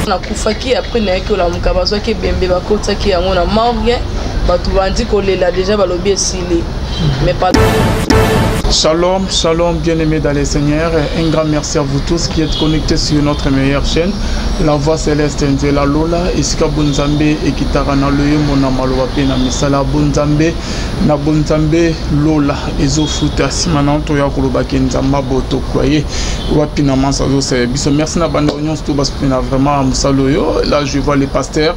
na kufaki après na yaki olamuka bazwaki bembe bakotaki yango na morgue bato bandi kolela déjà balobi esili mais pas. Shalom, shalom, bien-aimés dans les Seigneurs. Un grand merci à vous tous qui êtes connectés sur notre meilleure chaîne, La Voix Céleste de la Lola, Isika Bunzambe et Kitara na loye mona maloa pe na misala Bunzambe na Bunzambe Lola ezo futa simana to ya koloba kenzamba boto kwaye wapi na mansazo c'est biso. Merci na bande union tout parce que na vraiment musaloyo. Là je vois les pasteurs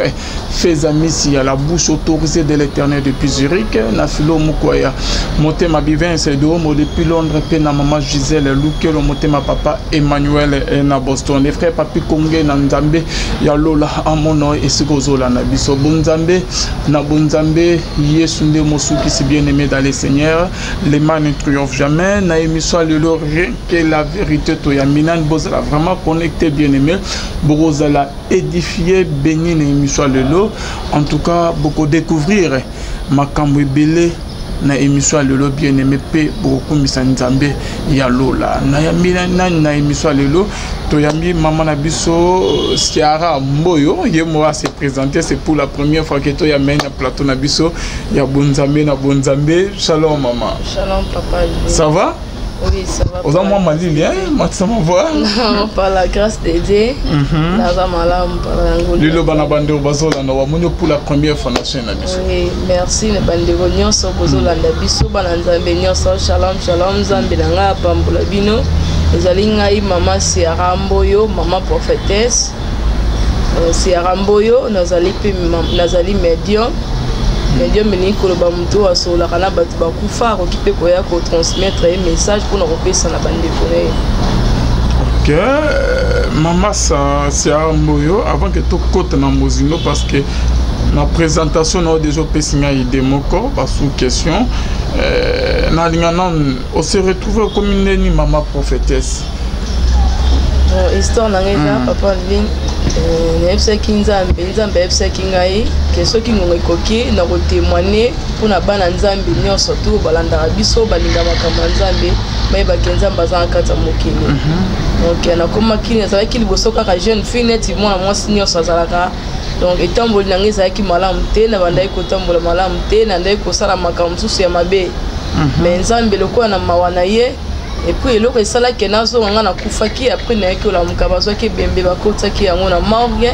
fais amis si à la bouche autorisée de l'Éternel depuis Zurich na filo mukwaya motema bivin c'est do depuis Londres, na maman Gisèle, Luke, le motema papa Emmanuel et na Boston. Les frères papi Kongé, na Nzambe, ya Lola, Amono et Sigozola, na Biso. Bonzambe, na Bonzambe, Yesunde Mosu qui s'est bien aimé dans les Seigneurs. Les mains ne triomphent jamais. Na émission le rien que la vérité, Toya Minan Bozala, vraiment connecté, bien aimé. Borozala édifié, béni, na émission le lot. En tout cas, beaucoup découvrir. Makamwe Belé. Na émission lelo bien aimé pe beaucoup misanzambe ya Lola na yambi na émission lelo to yambi maman na biso Siara Mboyo ye moi se présenter, c'est pour la première fois que to yamène na plateau na biso ya Bonzambe na Bonzambe. Shalom maman. Shalom papa. Ça va? Oui, ça va. Aux moi Malili hein, ça me voit. Non, par la grâce de Dieu. Naza malam par l'angolo. Lilo bana bande bazola na wamunyo pour la première fois na chaîne na biso. Oui, merci na bande nyonso bozola na biso bana Nzambe nyonso. Shalom shalom Nzambe na nga pambola bino. Ezali ngai mama Siara Mboyo, mama prophétesse. Siara Mboyo nazali pe nazali médium. Médium ni koloba muto asola kana batu bakufa okipe koya ko transmettre un message pour nous repasser na bande koné. Ok, maman ça c'est un moyo avant que tout côté na mozino parce que la présentation n'a déjà pessinga idée moko pas sous question. Na lingana on se retrouve comme une maman prophétesse. Histoire nanga papa ligne Nzambe Nzambe ebsaki ngai ke soki ngongo koki na ko témoigner pour na bana Nzambe nyonso tout balandaka biso balinga makambo Nzambe mai bakenza mbaza kata mokili. Donc na komaki nazalaki liboso kaka jeune fille net mwana mwasi nyonso azalaka. Donc etamboli nanga ezalaki malamu te na bandai kotambola malamu te na ndai kosala makambo mosusu ya mabe. Mais Nzambe lokola na mawana ye et puis le resala que nazo ngana kufaki après na yaki olamuka bazwaki bembe bakotaki yango na morgue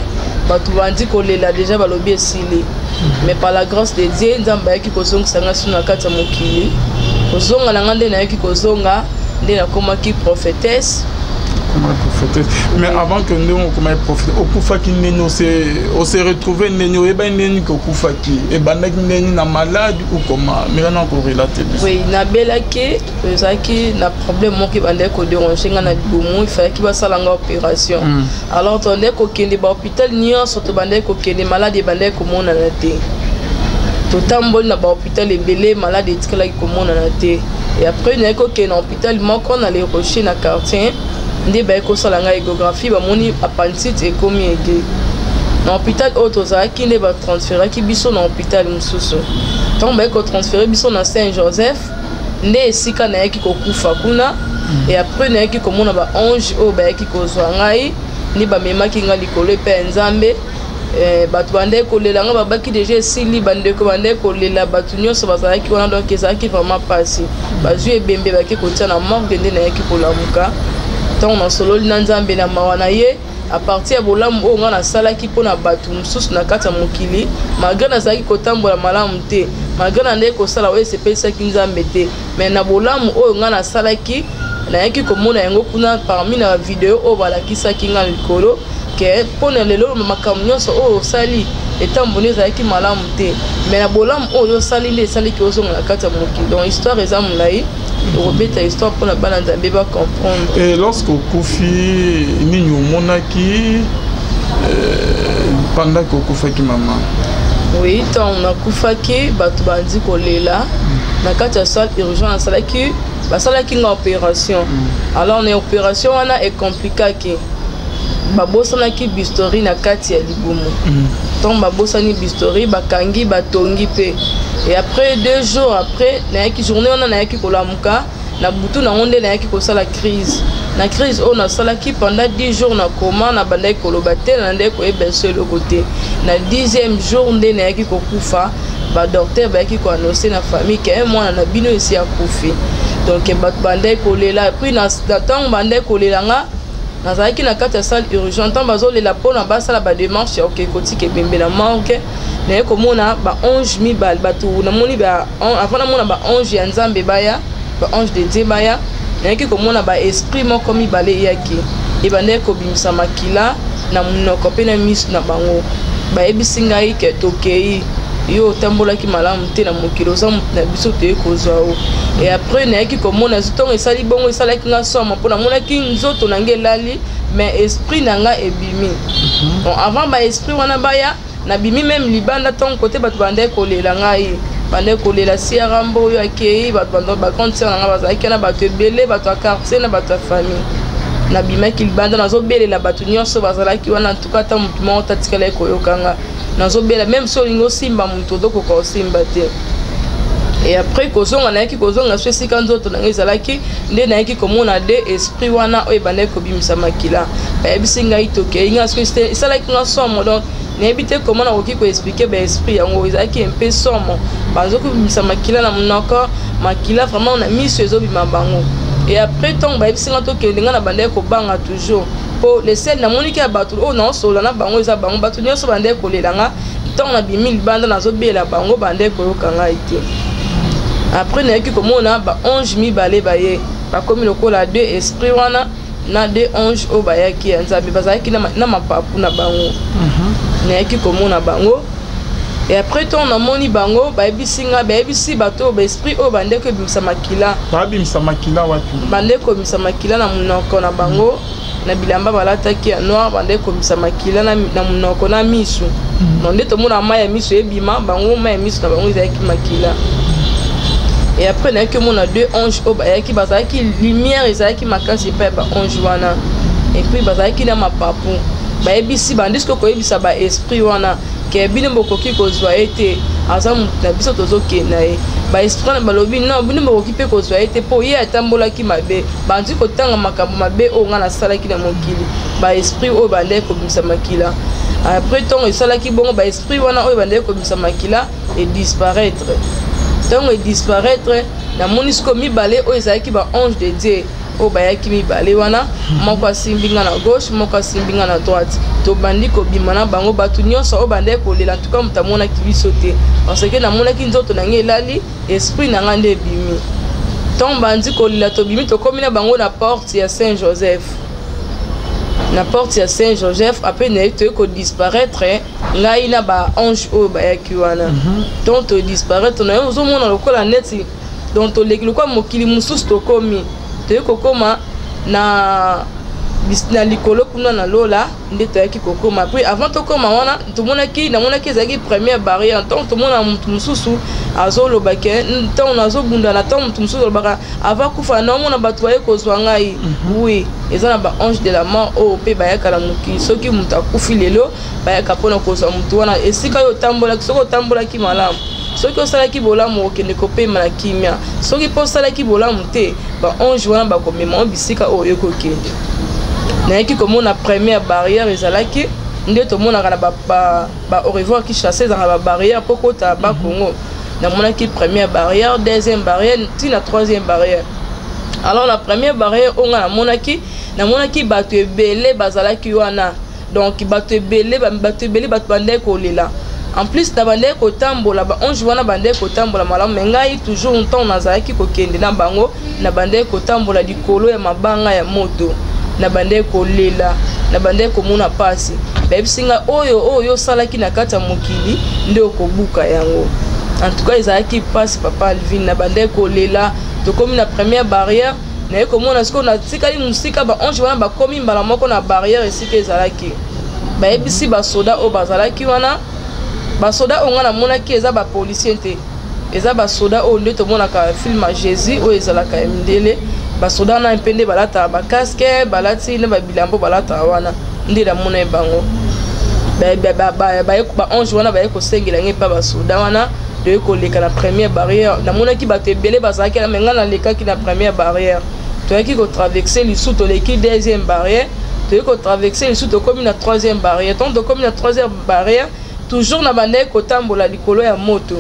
bato bandi kolela déjà balobi esili mais par la grâce de Dieu Nzambe yaki kozonga sanga suna kata mokili kozonga na ngande na yaki kozonga nde na komaki prophétesse. Mais avant que nous comme prophète au kufaki neno on s'est retrouvé neno et ben neni ko kufaki et banaki neni na malade ou comment mais là encore relaté. Oui na belaki ezaki na problème mo ki bande ko déranger ngana bomu il fallait qu'il va salanga opération. Alors tondé ko kende ba hôpital nyonso to bande ko kende malade bande ko mona na te to tambol na ba hôpital ebele malade etikala ko mona na te et après na ko kende hôpital moko na les rochers na quartier ndé ba ko salanga échographie ba moni appendicite et comme égé na hôpital autoza ki ndé ba transférer ki biso na hôpital mususu tant ba ko transférer biso na Saint-Joseph ndé esika na yaki ko kufa kuna et après na yaki ko mona ba ange o ba yaki ko zwangai ni ba memaki nga likolo pe Nzambe batu bande ko lela nga babaki déjà sili bande ko lela batu nyonso bazalaki wana donc ezalaki vraiment passé bazui ebembe baki ko tia na morgue ndé na yaki ko lamuka. On a solo Nzambe na mawana ye à partir de bolamu o ngana salaki pona batu mususu na kata mokili malgré na zaki kotambola malamu te malgré na ndeko sala we sepesa Nzambe te mais na bolamu o ngana salaki na yaki komona yango kuna parmi na vidéo o balakisa kinga likolo ke pona lelo makambo nyonso o sali etamboni zaki malamu te mais na bolamu o yo sali le sali ki ozonga na kata mokili donc histoire ezamulai Robert histoire pour la balade Nzambe va comprendre. Et lorsque Kofi ni monaki pendant que Kofaki maman. Oui, tant on a Kofaki batu bandi kolela na kati ya salle urgence salaki basalaki na opération. Alors on est opération wana est compliqué ki babosana ki bistori na kati ya libumu. Tant babosani bistori bakangi batongi pe. Et après 2 jours après, na yaki journée on a yaki kolamuka na butu na onde na yaki ko sala crise na crise on a sala ki pendant 10 jours na coma na bandai ko lobatel na ndeko e benso le côté na 10e jour nde na yaki ko kufa ba docteur ba yaki ko annoncer na famille que un mois na bino ici a kufi donc bat bandai ko lela puis na temps bandai ko lela nga nazalaki na kati ya salle urgent tant bazolela mpona basala badémarche ya okekoti kebembe na morgue naye komona ba 11 000 bato namoni avant namona ba 11 ya nzambe baya ba 11 de Dieu baya nayaki komona ba esprit moko mibale eyaki ebandaki kobimisa makila na monoko mpe na miso na bango bayebisi ngai ke tokei yo otambolaki malamu te na mokili oza moto na biso toye kozwa o et après nayaki komona ntongo esali bongo esalaki nga soma mpo namonaki nzoto na ngai elali mais esprit na nga ebimi bon avant ba esprit wana baya nabimi même libanda ntongo kote bato bandaki kolela ngai bandaki kolela Sia Rambo oyo akei bato bakonte na nga bazalaki na bato ebele bato ya quartier na bato ya famille nabimaki libanda nazobelela bato nyonso bazalaki wana en tout cas ata motu moko tatikala koyokanga nazobela même si olingi osimba moto odokoka osimba te et après kozonga nayaki kozonga so esika nzoto na ngai ezalaki nde nayaki komona de esprit wana oyo ebandaki kobimisa makila bayebisi ngai tokei nga soki esalaki nga somo donc nayebi te komona nakoki koexplike baesprit yango ezalaki mpe somo bazoki kobimisa makila na monoko makila vraiment na miso ezobima bango et après ntongo bayebisi nga tokende nga na bandaki kobanga toujours po le sel namoniki ya bato oyo naosolola na bango eza bango bato nyonso bandaki kolela nga ntongo nabimi libanda nazobela bango bandaki koyoka ngai te après nayaki komona ba 11 mibale baye bakomi lokola 2 esprit wana na 2 ange oyo bayaki ya nzambe bazalaki na mapapu na bango nayaki komona bango et après ton namoni bango bayebisi nga bayebisi bato baesprit oyo bandeki ebimisa makila babimisa makila wapi bandeki kobimisa makila na monoko na bango na bilamba balataki ya noir bandeki kobimisa makila na monoko na miso nde tomona mai ya miso ebima bango mai ya miso na bango ezalaki makila et après nayaki omona 2 anges oyo bayaki bazalaki lumière ezalaki makasi epai ya ba ange wana et puis bazalaki na mapapu bayebisi bandisi koyebisa baesprit wana ke bino bokoki kozwa ye te aza motu na biso tozokenda ye baesprit wana balobi non bino bokoki mpe kozwa ye te mpo ye atambolaki mabe bandi kotanga makambo mabe oyo nga nasalaki na mokili baesprit oyo bandeki kobimisa makila après ntongo esalaki bongo baesprit wana oyo bandeki kobimisa makila edisparaître ntongo edisparaître namoni siko mibale oyo ezalaki ba ange de Dieu oyo bayaki mibale wana moko asimbi nga na gauche moko asimbi nga na droite tobandi kobima na bango bato nyonso oyo bandeki kolela ntuka moto amonaki biso te parce que namonaki nzoto na ngai elali esprit na ngai nde ebimi ntongo bandi kolela tobimi tokomi na bango na porte ya Saint Joseph na porte ya Saint Joseph après naye toye kodisparaître ngai na ba ange oyo bayaki wana donc todisparaître naye ozomona lokola neti donc toleki lokola mokili mosusu tokomi toye kokoma na likolo kuna na lola nde toyaki kokoma après avant tokoma wana namonaki ezalaki première barrière ntongo tomona motu mosusu azolobaki ntongo nazobundana ntongo motu mosusu alobaka avant kufa naomona bato baye kozwa ngai oui eza na ba ange de la mort oyo mpe bayaka na mokili soki motu akufi lelo bayaka mpona kozwa motu wana esika oyo otambolaki soki otambolaki malamu soki osalaki bolamu okende kopema na kimia soki mpo osalaki bolamu te ba ange wana bakomema bisika oyo ekokende nayaki komona première barrière ezalaki nde tomonaka na ba au revoir ki chasse ezalaka ba barrière mpo kota bakongo namonaki première barrière deuxième barrière ntina troisième barrière alors la première barrière oyo nga namonaki bato ebele bazalaki wana donc bato ebele bato bandeki kolela en plus na bandeki kotambola ba ange wana bandeki kotambola malamu me ngai toujours ntango nazalaki kokende na bango na bandeki kotambola likolo ya mabanga ya moto na bandeki kolela na bandeki komona pasi bayebisi nga oyo osalaki na kati ya mokili nde okobuka yango en tout cas ezalaki pasi papa Alvin na bandeki kolela tokomi na première barrière naye komona siko natikali mosika ba ange wana bakomi mbala moko na barrière esika ezalaki bayebisi basoda oyo bazalaki wana basoda oyo nga namonaki eza bapolisier te eza basoda oyo nde tomonaka film ya Jésus oyo ezalaka ya mindele basoda wana mpe nde balataka bakaske balati nde babilambo balataka wana nde namona ye bango ba ange wana baye kosengela ngai mpa basoda wana de koleka na première barrière na mona ki bato ebele bazalaki na menga na leka ki na première barrière toyaki ko traverser lisusu toleki deuxième barrière toyaki ko traverser lisusu tokomi na troisième barrière tant tokomi na troisième barrière toujours na bande kotambola likolo ya moto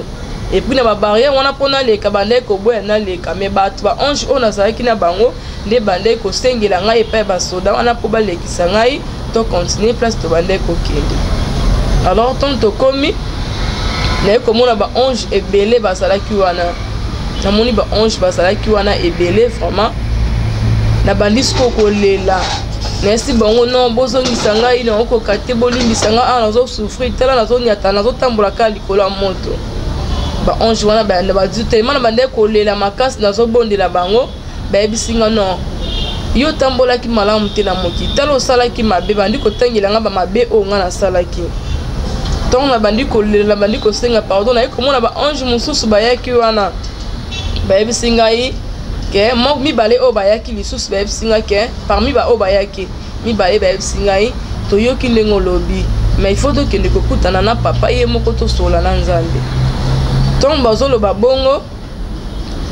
et puis na ba barrière wana pona leka bande ko boya na leka mais bato ba ange on azalaki na bango nde bande ko sengela ngai epai ba soda wana po balekisa ngai to continuer place to bande ko kende alors tant tokomi na komona ba ange ebele bazalaki wana na moni ba ange bazalaki wana ebele vraiment na bandisko kolela na si bango non bozongisa ngai na okokate bolimbisa ngai a nazo souffrir tala nazo nyata nazo tambola ka likolo ya moto ba ange wana ba dit tellement na bande kolela makasi nazo bondela bango ba ebisinga non yo tambola ki malamu te na moki talo sala ki mabe bandi kotangela nga ba mabe o nga na sala ki donc na bandi kolela bandi kosenga pardon na komona ba ange mususu bayaki wana ba ebisinga yi ke mo mi bale o bayaki lisusu ba ebisinga ke parmi ba o bayaki mi bale ba ebisinga yi to yoki ndengo lobi mais il faut to kende kokutana na papa ye moko to sola na nzambe donc bazolo ba bongo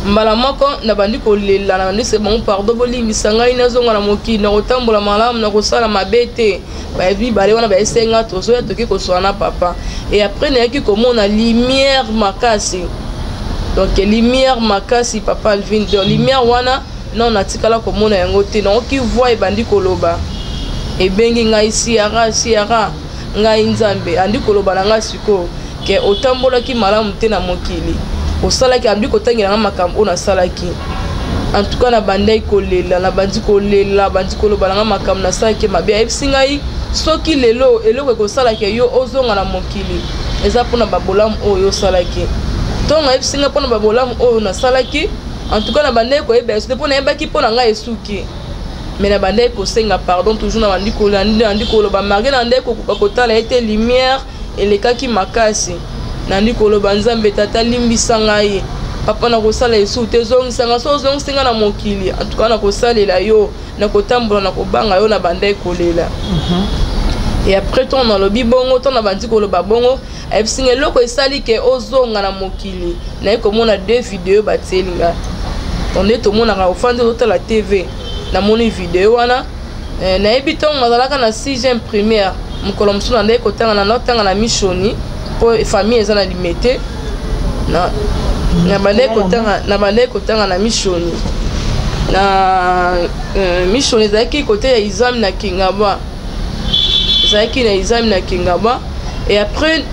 mbala moko na bandi kolela na bandi se bon pardon bolimbisa ngai nazonga na moki na kotambola malamu na kosala mabete ba ebi bale wana ba esenga tozo ya toki kosola na papa et après na yaki komona lumière makasi donc lumière makasi papa Alvin de lumière wana non natikala komona yango te na oki voix bandi koloba e bengi ngai siara ngai nzambe andi koloba na ngai siko ke otambola ki malamu te na mokili osalaki andi kotangela na makambo na salaki en tout cas na bandai kolela na bandi kolela bandi koloba na makambo na salaki mabe ebisingai soki lelo eloko kosalaki yo ozonga na mokili eza pona babolamu oyo salaki tonga ebisinga pona babolamu oyo na salaki en tout cas na bandai ko ebe so pona ebaki pona nga esuki mais na bandai ko senga pardon toujours na bandi kolanda andi koloba marge na ndai ko kotala ete lumière elekaki makasi nandi koloba nzambe tata limbisa ngai papa na kosala esu te zongisanga so zongisinga na mokili en tout cas na kosalela yo na kotambola na kobanga yo na bandai kolela et après ton na lobi bongo ton na bandi koloba bongo ebisinga loko esali ke ozonga na mokili na komona deux vidéos batelinga onde to mona ka ofande la TV na moni vidéo wana na ebiton mazalaka na 6e primaire mukolo msuna ndai kotanga na notanga na mishoni po famille ezana limité na bandai kotanga na mishoni na mishoni zaki côté ya examen na Kingaba zaki na examen na Kingaba et après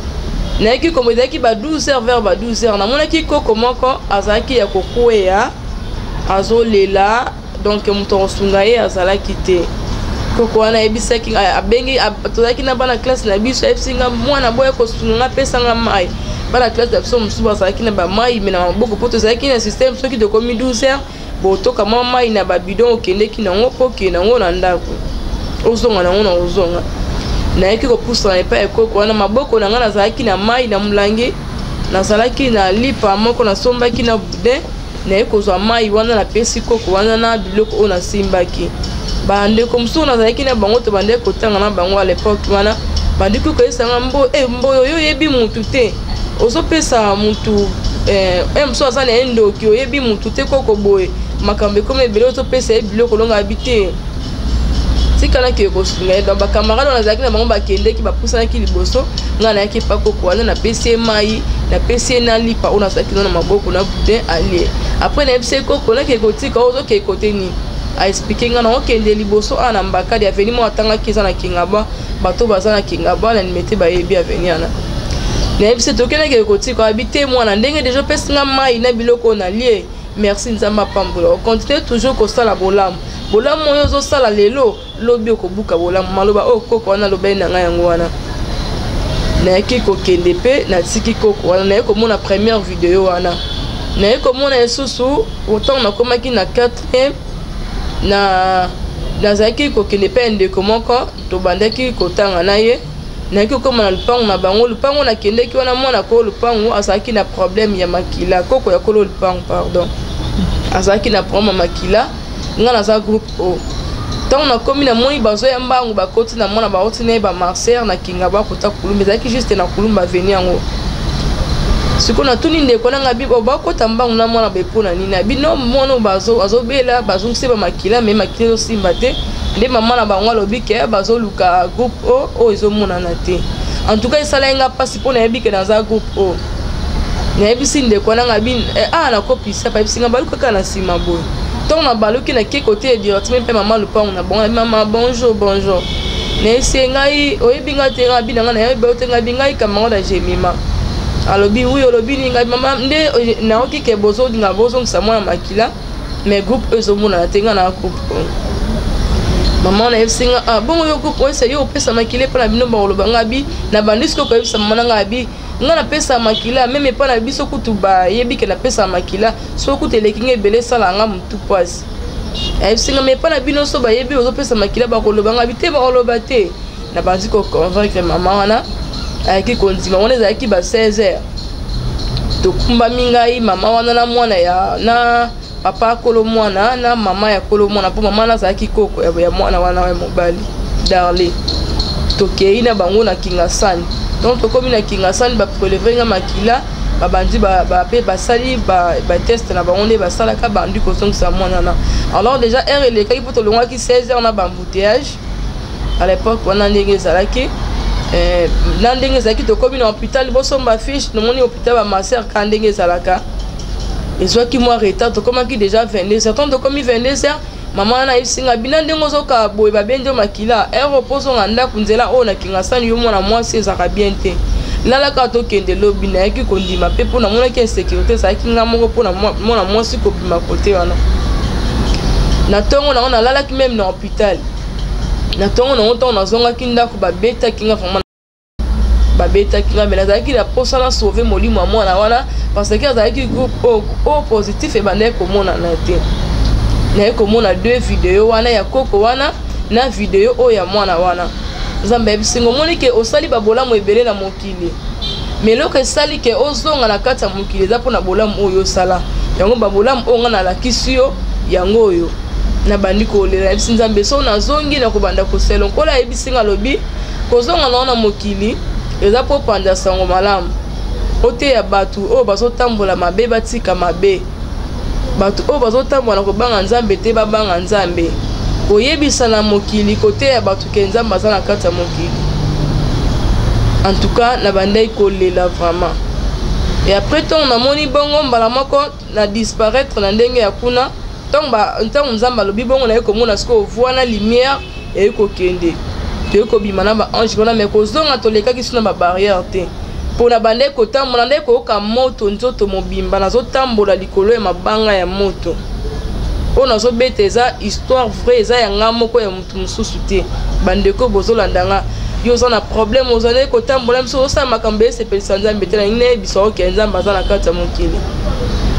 na ki comme zaki ba 12h vers ba 12h na mona ki koko moko azaki ya kokwea azolela donc muto sunga ye azalaki te koko wana ebisaki abengi tozaki na bana classe na biso ebisinga mwana boye kosunga pesanga mai bana classe da biso musuba azalaki na ba mai mena maboko poto azalaki na système soki de komi 12h botoka mama mai na ba bidon okendeki na ngoko kena ngo na ndako ozonga na ngona ozonga na yaki ko pusa na pa ekoko wana maboko na ngana azalaki na mai na mulangi na zalaki na lipa moko na sombaki na bude na ekozwa mai wana na pesi koko wana na biloko ona simbaki bande comme ça on a zaki na bango to bande kotanga na bango à l'époque wana bande ko esanga mboyo yo yebi mutu te ozo pesa mutu mso azana endo ki yebi mutu te koko boye makambe comme ebele ozo pesa biloko longa habité sikana ki ko sunga da ba camarade on a zaki na bango ba kende ki ba pusana ki liboso ngana yaki pa koko wana na pesi mai na pesi na lipa ona zaki na maboko na bude ali après na pesi koko na ki ko tika ozo ki côté ni a expliquer ngana okende liboso ana mbaka dia veni mo atanga kiza na Kingaba bato baza na Kingaba na nimete ba yebi avenir na ebise tokene ke koti ko habiter moi na ndenge déjà pesinga mai na biloko na lie merci nzamba pambola continue toujours ko sala bolamu oyo zo sala lelo lobi ko buka bolamu maloba o koko wana loba na nga yango wana na yaki ko kende pe na tiki koko wana na ko mona première vidéo wana na ko mona esusu autant na komaki na 4e na zaki ko kende pe ndeko moko to bandaki ko tanga na ye na ki ko mona lupango na bango lupango na kende ki wana mona ko lupango asaki na problème ya makila koko ya kolo lupango pardon asaki na problème makila ngana za groupe o tant na komi na moni bazo ya mbangu bakoti na mona ba otine ba Marseille na Kingaba kota kulumba zaki juste na kulumba venir yango Ce qu'on a tout ninde konanga bi ba ko tamba na mwana be pona nini abi no mono bazo azobela bazo seba makila mais makila simba te nde mama na bango lobi ke bazo luka groupe o ezo mona na te en tout cas ça nga passe pour na bi ke dans un groupe o na bi sinde konanga bi na copie ça pa bi singa baluka kana sima boy donc na baluki na ke côté directement pe mama lupa on a bon mama bonjour ne sengai oyebi nga te nga bi na na yebi te nga bi ngai kamanga da jemima alobi oui olobi ninga mama nde na oki ke bozo dinga bozo sa mwana makila mais groupe ezomona tenga na groupe maman na singa bon yo groupe o se yo pesa makila pa na bino ba oloba ngabi na bandisco ko yebisa mama ngabi nga na pesa makila même pa na biso kutuba yebi ke na pesa makila so kuteleki ngebele sala nga mtu poise singa me pa na bino so ba yebi ozo pesa makila ba koloba ngabi te ba oloba te na bandisco convaincre mama wana aki kondima wana ezalaki ba 16h tokumba mingai mama wana na mwana ya na papa kolo mwana na mama ya kolo mwana po mama nazalaki koko ya mwana wana ya mobali darle tokei na bango na Kingasani donc tokomi na Kingasani ba prelever nga makila babandi ba pe basali ba test na bango nde basalaka bandi kosongisa mwana na alors déjà heure elekaki po tolongwaki 16h na bambouteillage à l'époque wana ndenge ezalaki na ndenge ezalaki tokomi na hôpital bosomba fiche nomoni hôpital ba maser ka ndenge ezalaka ezwaki mwa retard tokomaki déjà 22h tant tokomi 22h mama na isinga bina ndenge ozoka boye babende makila repose nga ndako nzela o na Kingasani yo mwana mwasi ezaka bien te lalaka tokende lobi na yaki kondima pe mpona monaki insécurité ezalaki nga moko mpona mwana mwasi kobima kote wana na ntongo nango nalalaki même na hôpital na tongo na ntongo nazongaki ndako babetaki nga vraiment babetaki nga mais nazalaki na posa na sauver molimo ya mwana wana parce que azalaki groupe o positif ebandaki komona na te naye komona 2 video wana ya koko wana na video oyo ya mwana wana nzambe ebisingo omoni ke osali babolamu ebele na mokili mais eloko esali ke ozonga na kati ya mokili eza mpona bolamu oyo osala yango babolamu oyo nga nalakisi yo yango oyo na bandi kolela ebisi nzambe so nazongi na kobanda kosela nkola ebisinga lobi kozonga na mokili eza po panda sango malamu oteya batu oyo bazotambola mabe batika mabe batu oyo bazotambola kobanga nzambe te babanga nzambe koyebisa na mokili koteya batu ke nzambe aza na kati ya mokili en tout cas na bandai kolela vraiment et après ton namoni bongo mbala moko na disparaître na ndenge ya kuna ntango nzambe alobi bongo naye komona siko ovoana lumière eyi kokende toye kobima na baange wana me kozonga tolekaki so na babarrière te mpona bandai kotambola ndai koyoka moto nzoto mobimba nazotambola likolo ya mabanga ya moto oyo nazobeta eza histoire vrai eza yanga moko ya motu mosusu te bandeko bozolanda nga yo oza na problème ozali kotambola biso osala makambo esepelisa nzambe te na nini nayebisa oke nzambe aza na kati ya mokili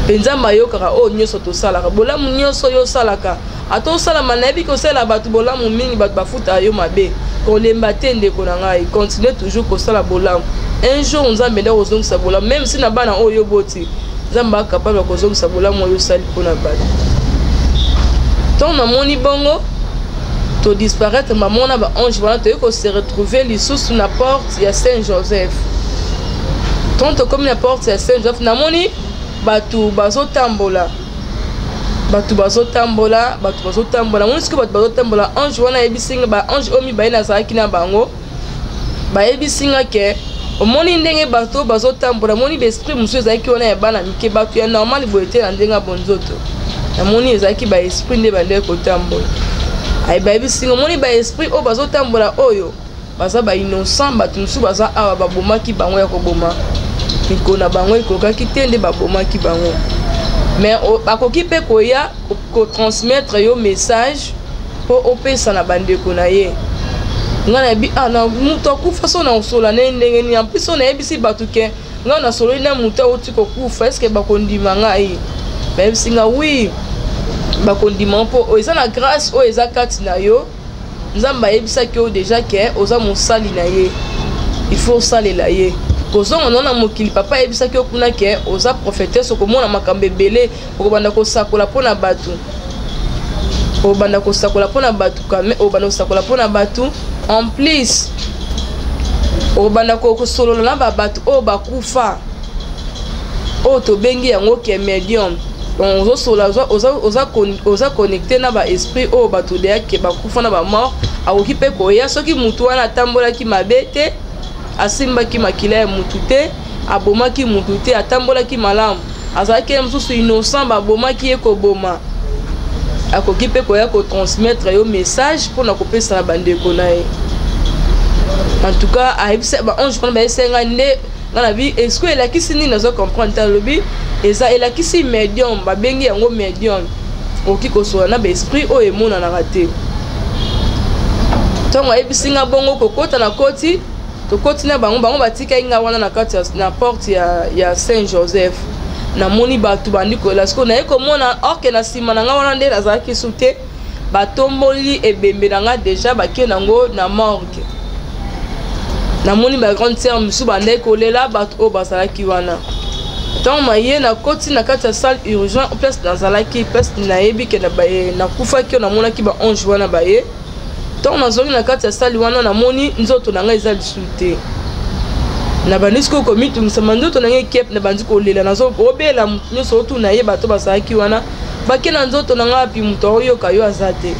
mpe nzambe ayokaka oyo nyonso tosalaka bolamu nyonso oyo osalaka ata osalama nayebi ke osalela bato bolamu mingi bato bafutaka yo mabe kolemba te ndeko na ngai continue toujours kosala bolamu un jour nzambe nde kozongisa bolamu même si na bana oyo yo boti nzambe akapable ya kozongisa bolamu oyo osali mpona bato ntango namoni bongo todisparaître bamona baange wana toyei kose retrouver lisusu na porte ya Saint Joseph ntango tokomi na porte ya Saint Joseph namoni bato bazotambola namoni sikoyo bato bazotambola ange wana ayebisinga baange oyo mibale nazalaki na bango bayebisinga ke omoni ndenge bato bazotambola moni baesprit mosusu ezalaki wana ya bana mike bato ya normal boye te na ndenge ya bonzoto namoni ezalaki baesprit nde bandeki kotambola bayebisinga omoni baesprit oyo bazotambola oyo baza bainnocent bato mosusu baza awa babomaki bango ya koboma mikolo na bango ekokaki te nde babomaki bango mais bakoki mpe koya kotransmettre yo message mpo opesa na bandeko na ye nga nayebi na moto akufa so na osola ne ndenge nini en plus so nayebisi bato ke nga nasololi na moto auti kokufa eske bakondima ngai bayebisi nga wi bakondima mpo eza na grâce oyo eza kati na yo nzambe ayebisaki yo déjà ke oza mosali na ye il faut osalela ye kozonga na mokili papa ayebisaki yo kuna ke oza prophétesse okomona makambo ebele okobanda kosakola mpona bato obanda kosakola mpona bato kame obanda kosakola mpona bato en plus obanda kosolola na babato oyo bakufa o to bengi yango ke medium donc oza connecté na ba esprit o bato de ke bakufa na ba mort akoki pe koya soki mutu wana atambolaki mabe te asimbaki makila ya mutu te abomaki mutu te atambolaki malamu azalaki mosusu innocent babomaki ye koboma akoki pe koya kotransmettre yo message mpona kopesa na bandeko na ye en tout cas ayebisa baange mpona bayesenga nde nga na bi est-ce que elakisi nini nazo comprendre ta lobi eza elakisi medium babengi yango medium okoki kosola na baesprit oyo emonanaka te ntongo ayebisi nga bongo kokota na koti tokoti na bango batikai nga wana na kati na porte ya Saint Joseph namoni bato bandi kolela siko naye komona orke na nsima na nga wana nde nazalaki su te batomboli ebembe na nga deja bakie nango na morgue namoni bagrande sere mosusu bandai kolela bato oyo bazalaki wana ntango maye nakoti na kati ya salle urgent place nazalaki place nayebi ke nakufaki oyo namonaki baange wana baye ntango nazongi na kati ya salle wana namoni nzoto na ngai eza lisu te na bandi sikoyo komitungisama nzoto na ngai kepe na bandi kolela nazobela motu nyonso otuna ye bato bazalaki wana bake na nzoto na ngai api moto aoyoka yo aza te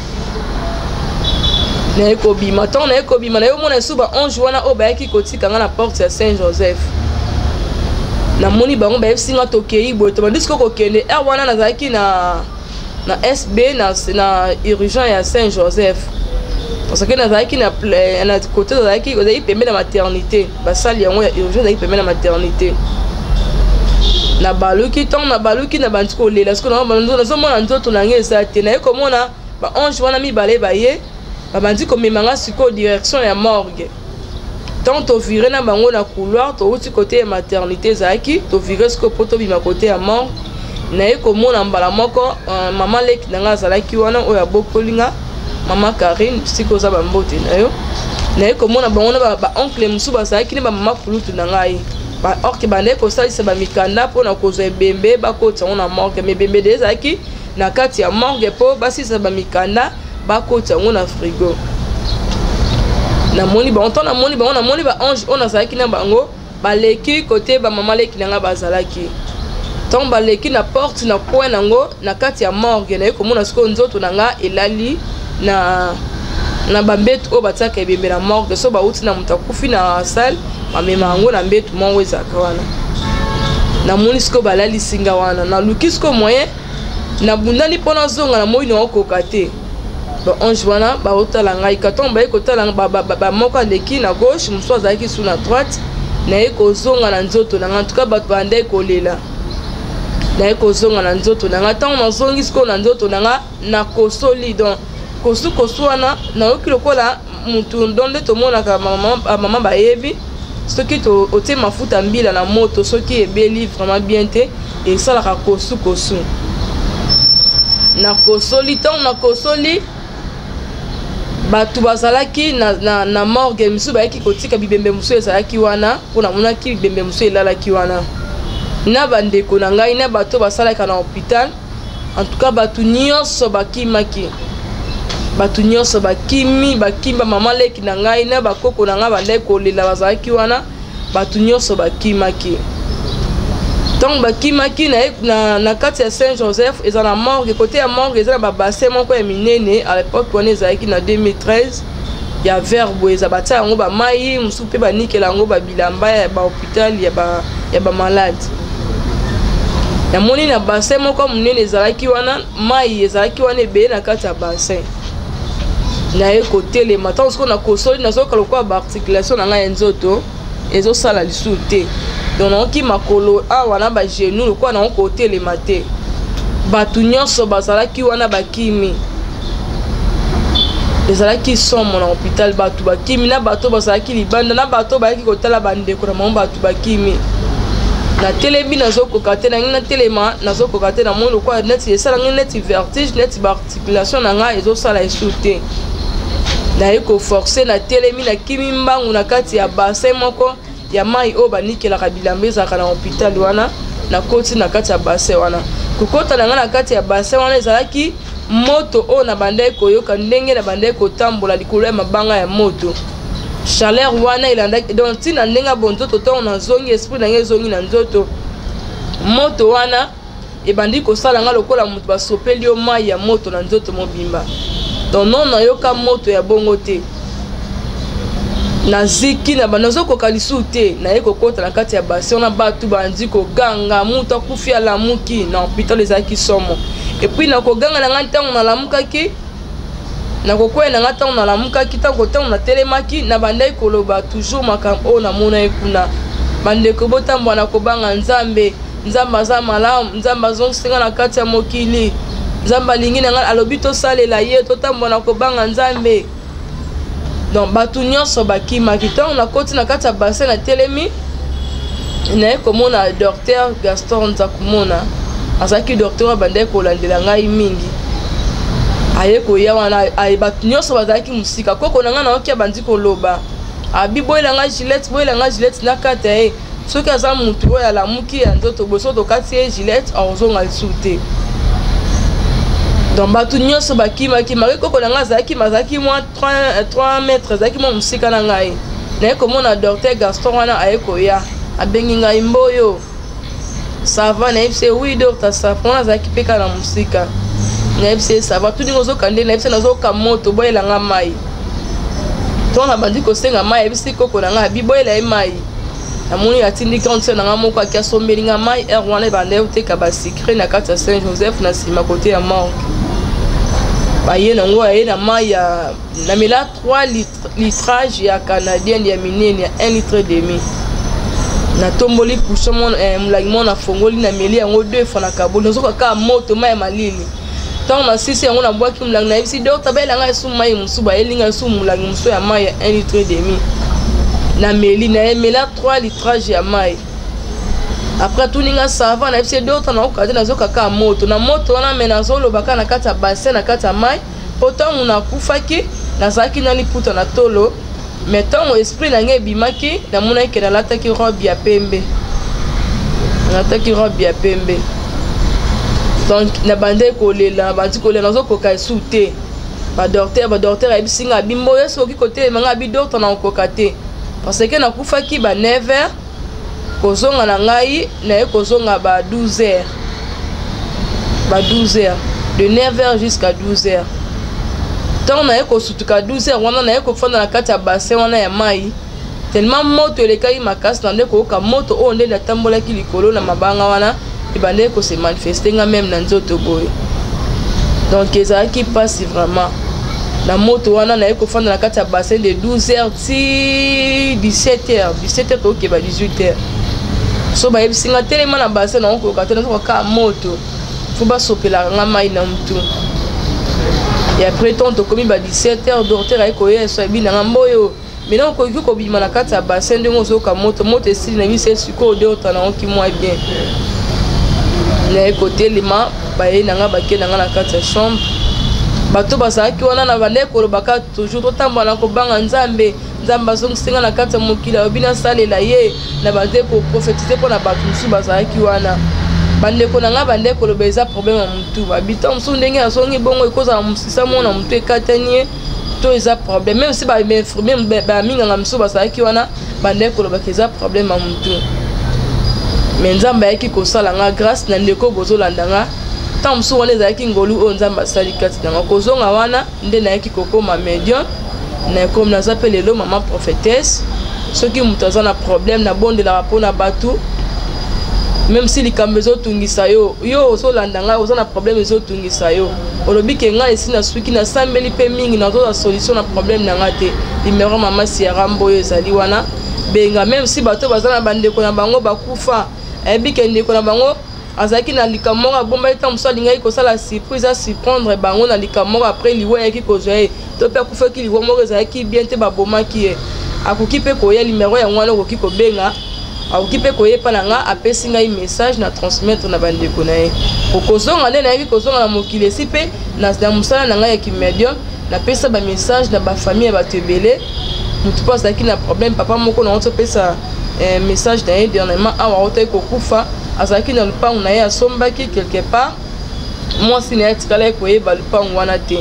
naye kobima ntango naye kobima naye omona esu baange wana oyo bayaki kotika nga na porte ya Saint Joseph namoni bango bayebisi nga tokei boye to bandi sikoyo kokende ere wana nazalaki na SB na urgent ya Saint Joseph parce que nazalaki na côté nazalaki pembe na maternité basali yango ya urgent nazalaki pembe na maternité na baluki ntango na baluki na bandi kolela siko nazomona nzoto na ngai eza te naye komona baange wana mibale baye babandi komemanga sikoyo direction ya morgue ntango tovire na bango na couloir touti côté ya maternité ezalaki tovire sikoyo mpo tobima côté ya morgue naye komona mbala moko mama leki na ngai azalaki wana oyo abokolinga mama Karine siko za bambote na yo naye komona bango na baoncle mosusu bazalaki ne bamama kulutu na ngai orke bandai kosalisa bamikanda mpona kozwa ebembe bakoti yango na morgue me ebembe de ezalaki na kati ya morgue mpo basilisa bamikanda bakoti yango na frigo namoni bango ntango namoni baange oyo nazalaki na bango baleki kote bamama leki na ngai bazalaki ntango baleki na porte na coin nango na kati ya morgue naye komona sikoyo nzoto na ngai elali na bambetu oyo batiaka ebembe na morgue so bauti na moto akufi na salle bamema yango na mbetu moko ezalaka wana namoni sikoyo balalisinga wana naluki sikoyo moyen nabundani mpo nazonga na moi naokoka te baange wana baotala ngai katongo baye kotala bamoko aleki na gauche mosusu azalaki su na droite naye kozonga na nzoto na ngai antuka bato bandai kolela naye kozonga na nzoto na ngai ntango nazongi sikoyo na nzoto na ngai nakosoli donc kosu wana nayoki lokola mutu ndo nde tomonaka mama bayebi soki otie mafuta mbila na moto soki ebeli vraiment bien te esalaka kosu nakosoli ntango nakosoli bato bazalaki na morgue misusu bayaki kotika bibembe mosusu ezalaki wana mpo namonaki bibembe mosusu elalaki wana na bandeko na ngai na bato basalaka na hôpital en tout cas bato nyonso bakimaki bato nyonso bakimba mama leki na ngai na bakoko na ngai bandai kolela bazalaki wana bato nyonso bakimaki ntango bakimaki na kati ya Saint Joseph eza na morgue kote ya morgue eza na babassin moko ya minene à l'époque wana ezalaki na 2013 ya verbo eza batia yango bamai mosusu mpe banikela yango babilamba ya bahôpital ya bamalade namoni na bassin moko monene ezalaki wana mai ezalaki wana ebeye na kati ya bassin naye kotelema ntango sikoyo nakosoli nazoyoka lokola baarticulation na ngai ya nzoto ezosala lisusu te donc naoki makolo awa na bagenou lokola nango kotelema te bato nyonso bazalaki wana bakimi ezalaki somo na hôpital bato bakimi na bato bazalaki libanda na bato bayaki kotala bandeko na bango bato bakimi na telemi nazokoka te nangi natelema nazokoka te na moi lokola neti esala ngai neti vertige neti baarticulation na ngai ezosala esu te naye koforce na telemi na kimi mbangu na kati ya bassin moko ya mai oyo banikelaka bilamba ezalaka na hôpital wana nakoti na kati ya bassin wana kokota na ngai na kati ya bassin wana ezalaki moto oyo na bandai koyoka ndenge na bandai kotambola likolo ya mabanga ya moto chaleur wana elandaki donc ntina ndenge bonzoto ntango nazongi esprit na ngai ezongi na nzoto moto wana ebandi kosala nga lokola mutu basopeli yo mai ya moto na nzoto mobimba. Donc non na yoka moto ya bongo te. Na ziki na banazo ko kalisu te na yeko kota na kati ya bassin na batu bandi ko ganga mutu akufi ala muki na hôpital ezaki somo. Et puis na ko ganga na nganta na lamuka ki na ko kwena ngata na lamuka ki ta ko ta na telemaki na bandai koloba toujours makambo na mona ekuna. Bande ko botambo na ko banga nzambe nzamba za malamu nzamba zonsinga na kati ya mokili nzamba lingine nga alobi to salela ye to tambo na ko banga nzambe. Donc batu nyonso bakima kitango na koti na kati ya bassin na telemi na komona docteur Gaston Nzakumona azaki docteur bandai ko landela ngai mingi aye ko ya wana ay batu nyonso bazaki musika koko na nga na okia bandi ko loba abi boyela nga Gillette na kati ya soki aza mutu oyo alamuki ya nzoto boso to kati ye Gillette ozonga lisuté. Donc batu nyonso bakimaki mari koko na nga azaki mazaki mwa 3 mètres azaki mwa musika na ngai na komona docteur Gaston wana aye koya abengi ngai mboyo ça va na ipse oui docteur ça prend azaki peka na musika na ipse ça va tout dingo zo kande na ipse nazo kamoto boyela nga mai to na bandi ko senga mai ipse koko na nga biboyela mai amoni atindi kanse na nga moko akiasombeli nga mai wana bande uteka ba secret na kati ya Saint Joseph na sima côté ya Morgue. Baye na ngo aye na mai ya na mila 3 litrage ya canadienne ya minene ya 1 litre demi. Na tomboli kushomon mulagimo na fongoli na meli yango 2 fois na kabolo nzoka ka moto mai malili. Tant na sisi yango na bwaki mulang na ibisi docteur bela nga esu mai musuba elinga esu mulangi muso ya mai ya 1 litre demi. Na meli na mela 3 litrage ya mai. Après tout ninga sava na ibisi docteur na okade na zoka ka moto na moto wana mena zolo baka na kati ya bassin na kati ya mai potom na kufaki na zaki na liputa na tolo mettons esprit na nge bimaki na mona ke na lataki robe ya pembe donc na bande ko lela bandi ko lela zo koka souté ba docteur abisinga bimbo yeso ki côté manga bi docteur na kokate parce que na kufaki ba 9h kozonga na ngai na kozonga ba 12h de 9h jusqu'à 12h. Tant na eko sutuka 12h wana na eko fanda na kati ya bassin wana ya mai tellement moto elekai makasi na ndeko ka moto o ndenda tambola ki likolo na mabanga wana ibande ko se manifester nga même na nzoto boy. Donc ezaki passe vraiment na moto wana na eko fanda na kati ya bassin de 12h ti 17h to ke ba 18h. So ba ebisinga telema na bassin na ko ka tena ka moto faut ba sopela nga mai na mtu. Et après tant to komi ba 17h docteur ay koye so bi na mboyo maintenant ko ko bima na kati ya bassin de ngozo ka moto esili na mise siko docteur na onki moi bien na côté lima ba ye na nga ba ke na nga na kati ya chambre bato basaki wana na bande ko baka toujours to tamba na ko banga nzambe zong singa na kati ya mokila obina salela ye na bande ko prophétiser pour na bato musu basaki wana bande ko nga bande ko lobeza problème ya mutu habitant musu ndenge asongi bongo ikoza musisa mona mutu ekatanie to eza problème même si ba minga nga musu basaki wana bande ko lobeza problème ya mutu mais nzamba yaki ko sala nga grâce na ndeko bozolanda nga tant musu wana ezaki ngolu o nzamba sali kati na kozonga wana nde na yaki kokoma médium na comme na zapele lo maman prophétesse soki mutu aza na problème na bondela pona batu même si likambo ezotungisa yo ozolanda ngai oza na problème ezotungisa yo olobi ke ngai esi na suki na sambeli mpe mingi nazoza solution na problème na ngai te numéro mama Sierra Mboyo ezali wana benga même si bato baza na bandeko na bango bakufa eyebi ke ndeko na bango azalaki na likambo moko abombaki ntango mosu alingaki kosala surprise asurprendre bango na likambo moko après liwa eyaki kozwa ye to mpe akufaki liwa moko ezalaki bien te babomaki ye akoki mpe koya numéro yango wana okoki kobenga akoki mpe koyepa na nga apesi ngai message na transmettre na bandeko na ye okozonga nde nayaki kozonga na mokili esi mpe na mosala na ngai ya kimédium napesa bamessage na bafamille ya bato ebele motu mpo azalaki na problème papa moko nango topesa message na ye dernièrement awa aotaki kokufa azalaki na lupango na ye asombaki quelque part mwasi na ye atikala ye koyeba lupango wana te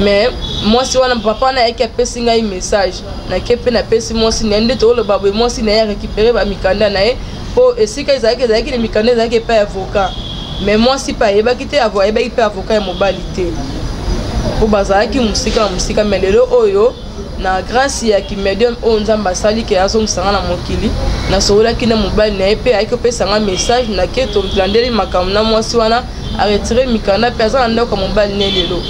mais mwasi wana papa wana ayaki apesi ngai message nake mpe napesi mwasi na ye nde toloba boye mwasi na ye arécupéré bamikanda na ye po esika ezalaki le mikanda ezalaki pas avocat mais moi si pas yebaki te avocat yebaki pe avocat ya mobali te po bazalaki musika mais lelo oyo na grâce ya ki medium o nzamba asali ke azongisanga na mokili na sokolaki na mobali na ye pe ayaki opesanga message na ke tolandeli makambo na mwasi wana aretire mikanda pe aza na ndako ya mobali ne lelo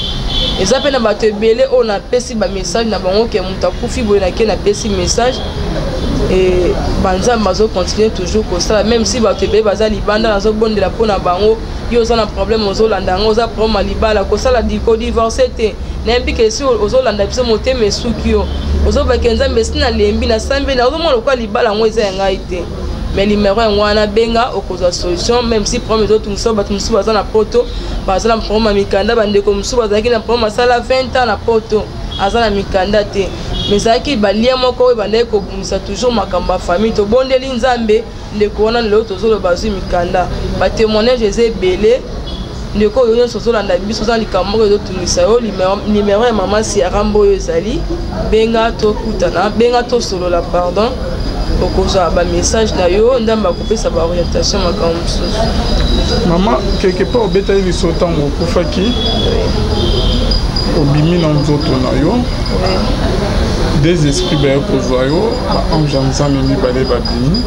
eza mpe na bato ebele oyo napesi bamessage na bango ke moto akufi boye na ke napesi message et banzambe bazocontinue toujours kosala même si bato ebele baza libanda nazobondela mpo na bango yo oza na problème ozolanda yango oza problème ya libala kosala kodivorce te nayebi ke si ozolanda biso motema esuki yo ozobaki nzambe esi nalembi nasambi na ozomona lokwa libala yango eza ya ngai te mais numéro yango wana benga okozwa solution même si problème ezotungisa bato mosusu baza na poto baza na problème ya mikanda bandeko mosusu bazalaki na problème asala 20 ans na poto aza na mikanda te mais ezalaki balia moko oyo bandaki kobungisa toujours makambo ya famille tobondeli nzambe ndeko wana lelo tozoloba azwi mikanda batémoignage eza ebele ndeko oyo nyonso ozolanda biso oza likambo moko ezotungisa yo numéro ya mama siarambo oyo ezali benga tokutana benga tosolola pardon okozwa bamessage na yo ndambe akopesa baorientation makambo mosusu mama quelque part obetaki biso ntango okufaki obimi na nzoto na yo des esprits baye kozwa yo baange ya nzambe mibale babimi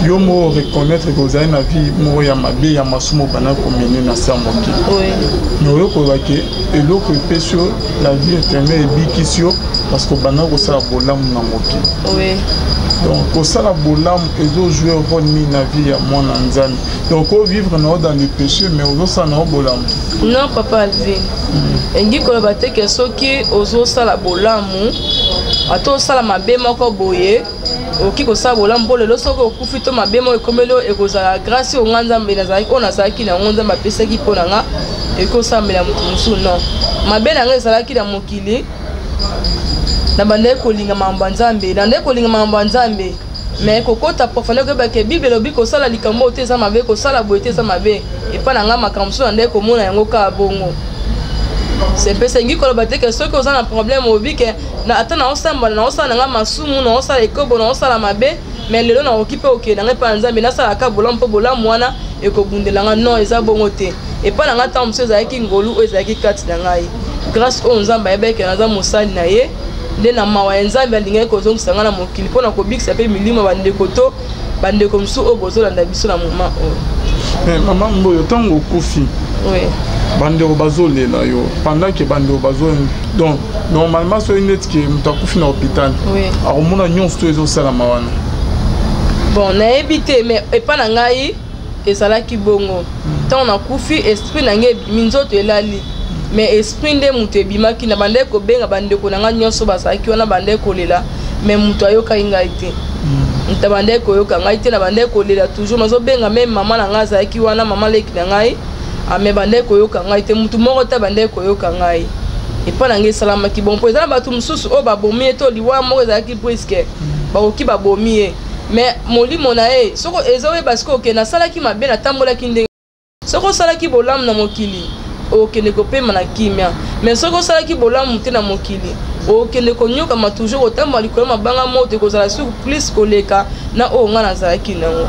yo mo reconnaître kozali na vie moko ya mabe ya masumu bana komene na se ya mokili me oyokolaki eloko epesi yo la vie éternelle ebikisi yo parce que bana kosala bolamu na mokili donc kosala bolamu ezojouer rôle nini na vie ya mwana nzambe donc ovivre nao dans le péché mais ozosala nao bolamu non papa Alvin engi koloba te ke soki ozosala bolamu ata osala mabe moko boye oki kosala bolamu mpo lelo soki okufi to mabe moko ekomeli oyo ekozala grâce onga nzambe oyo nazalaki nango nzambe apesaki mpo na nga ekosambela moto mosusu non mabe na nga ezalaki na mokili na bandeki kolinga makambo ya nzambe na ndeki kolinga makambo ya nzambe mais kokota profondeur koyeba ke bible elobi kosala likambo oyo te eza mabe kosala boye te eza mabe epa na nga makambo mosusu na ndeki komona yango kaka bongo sepesa engi koloba te ke soki oza na problème obi ke ata naosambala naosala na nga masumu naosala ekobo naosala mabe mais lelo nakoki mpe okende na ngai epa na nzambe nasalaka bolamu mpo bolamu wana ekobundela nga non eza bongo te epa na nga ntango mosusu ezalaki ngolu oyo ezalaki kati na ngai grâce oyo nzambe ayebaki naza mosali na ye nde na mawa ya nzambe alingaki kozongisa nga na mokili mpo na kobikisa mpe milimo bandeko to bandeko mosusu oyo bozolanda biso na moma oyo mama mboyo ntango okufi bandeko bazolela yo pendant que bandeko bazo donc normalement soki neti ke moto akufi na hôpital akomona nyonso to ezosalama wana bon nayebi te mais epa na ngai ezalaki bongo ntango nakufi esprit na ngai ebimi nzoto elali mais esprit nde moto ebimaki na bandeki kobenga bandeko na ngai nyonso bazalaki wana bandeki kolela mais moto ayokaki ngai te moto bandeki koyoka ngai te na bandeki kolela toujours nazobenga meme mama na ngai azalaki wana mama leki na ngai ame bandeki koyoka ngai te motu moko te bandeki koyoka ngai epa na ngai esalamaki bon mpo eza na bato mosusu oyo babomi ye to liwa moko ezalaki priske bakoki babomi ye mais molimo na ye soko ezoyeba sikoyo okende asalaki mabe natambolaki ndenge soko osalaki bolamu na mokili okende kopema na kimia mais soki osalaki bolamu te na mokili okende konyokama toujours otambola likolo mabanga moto ekozala sur plus koleka na oyo nga nazalaki nango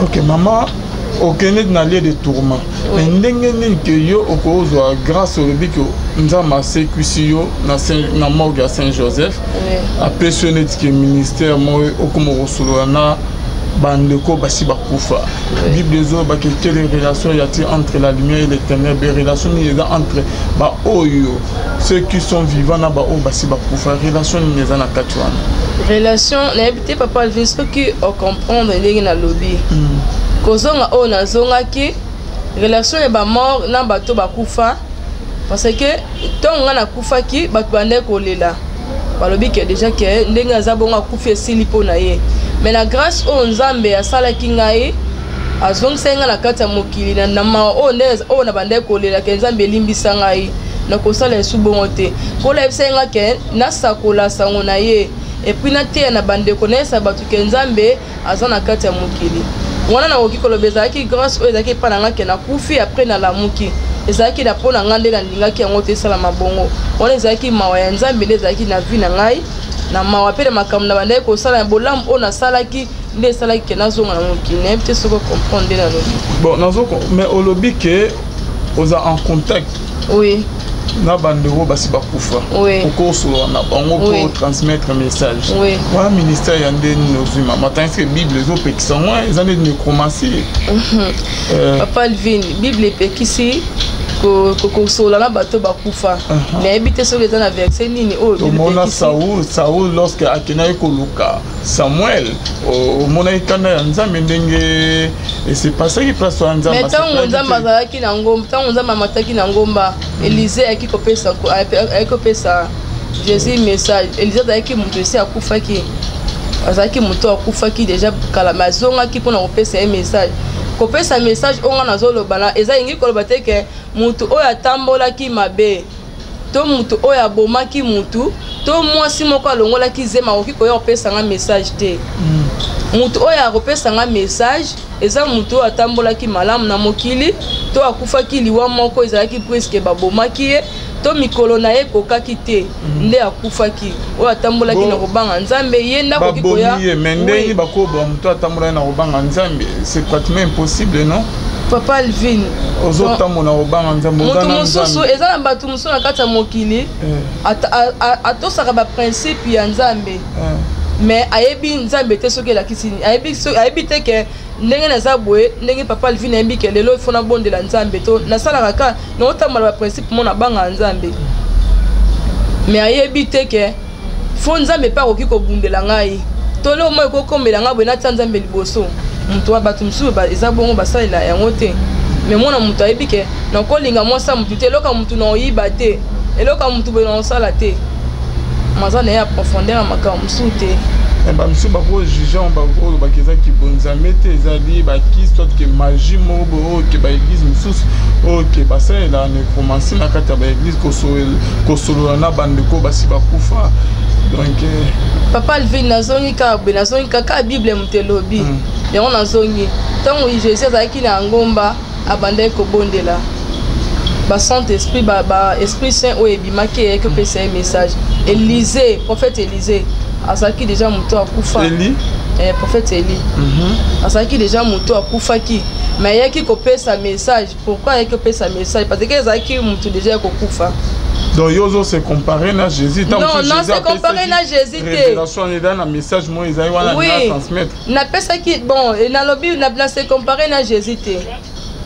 ok mama okende na lieu de tourment mais ndenge nini ke yo okozwa grâce olobi ke nzambe asekwisi yo na morgue ya Saint Joseph apesi yo neti ke ministère moko okoma kosolola na bandeko basi bakufa bible ezoyoba ke quelle relation y a-t-il entre la lumière et l'éternel relation nini eza entre baoyo ceux qui sont vivants na baoyo basi bakufa relation nini eza na kati wana relation nayebi te papa Alvin soki ocomprendre ndenge na lobi kozonga oyo nazongaki relation ya bamort na bato bakufa parce que ntongo nga nakufaki bato bandeki kolela balobi ke déjà ke ndenge aza bongo akufi esili mpo na ye mais na grâce oyo nzambe asalaki ngai azongisaki ngai na kati ya mokili na mawa oyo na bandeki kolela ke nzambe elimbisa ngai nakosala esu bongo te mpo layebisaki ngai ke nasakola sango na ye epuis nateya na bandeko nayesa bato ke nzambe aza na kati ya mokili wana nakoki koloba ezalaki grâce oyo ezalaki epa na ngai ke nakufi apres nalamuki ezalaki na mpo na ngai nde nalingaki yango te esalama bongo wana ezalaki mawa ya nzambe nde ezalaki na vie na ngai na mawa mpe na makambo na bandeki kosala ya bolamu oyo nasalaki nde esalaki ke nazonga na mokili nayebi te soki comprendre na lobi. Bon, mais au lobby que vous êtes en contact. Oui. Na bandero basi bakufa. Oui. Pour solo na bango pour transmettre un message. Oui. Voilà ministère yande nozuma. Maintenant que Bible les autres qui sont moi, ils ont des nécromancie. Papa Alvin, Bible pekisi ko solo na bato bakufa. Mais habite sur les dans la verset nini oh Bible pekisi. Saul lorsque akena ekoluka Samuel au mona ikana nzambe ndenge et c'est pas ça qui place en nzambe. Mais tant nzambe azalaki na ngomba, tant nzambe mataki na ngomba, Élisée akikopesa Jésus message. Élisée azalaki mutu esi akufaki. Azalaki mutu akufaki déjà kalamazonga ki pona kopesa un message. Kopesa message onga nazoloba na eza ingi koloba te ke mutu oyo atambolaki mabe. To mutu oyo abomaki mutu, to mwasi moko alongolaki zema oki koya kopesa nga message te. Mutu oyo akopesa nga message eza mutu oyo atambolaki malamu na mokili, to akufaki liwa moko ezalaki presque babomaki ye, to mikolo na ye kokaki te nde akufaki oyo atambolaki na kobanga nzambe ye ndako kikoya mende bakoba mutu atambola na kobanga nzambe c'est pratiquement impossible non. Papa Alvin ozotambola na kobanga nzambe mutu mosusu eza na bato mosusu na kati ya mokili atosaka baprincipe ya nzambe mais ayebi nzambe te soki elakisi ayebi te ke ndenge naza boye ndenge Papa Alvin ayebi ke lelo ifo nabondela nzambe to nasalaka ka naotambola baprincipe mo na banga nzambe mais ayebi te ke fo nzambe mpe akoki kobundela ngai to lelo moi ekokomela ngai boye natia nzambe liboso mutu wa bato mosusu eza bongo basalela yango te mais mwana mutu ayebi ke nakolinga mwasa mutu te eloka mutu na oyiba te eloka mutu boye na osala te maza na ye ya profondeur ya makambo mosusu te. Bamisu bako jugeant bako bakeza ki bonzambe te ezali baki soit que magie moko bo que ba église mosusu OK basa ela ne commencer na kati ya ba église kosolola na bandeko basi bakufa donc Papa Alvin nazongi kaka Bible mutelobi yango nazongi tango Jésus azalaki na ngomba abandai kobondela ba Saint-Esprit ba Esprit Saint oyo ebimaki eke pesa un message. Élisée, prophète Élisée azalaki déjà mutu akufa. Prophète Élie azalaki déjà mutu akufaki mais yaki kopesa message. Pourquoi yaki kopesa message? Parce que ezalaki mutu déjà kokufa. Donc yozo se comparer na Jésus. Non, se comparer na Jésus te. Révélation est dans un message moi ils wana na transmettre. Na pesa ki bon na lobi na se comparer na Jésus te.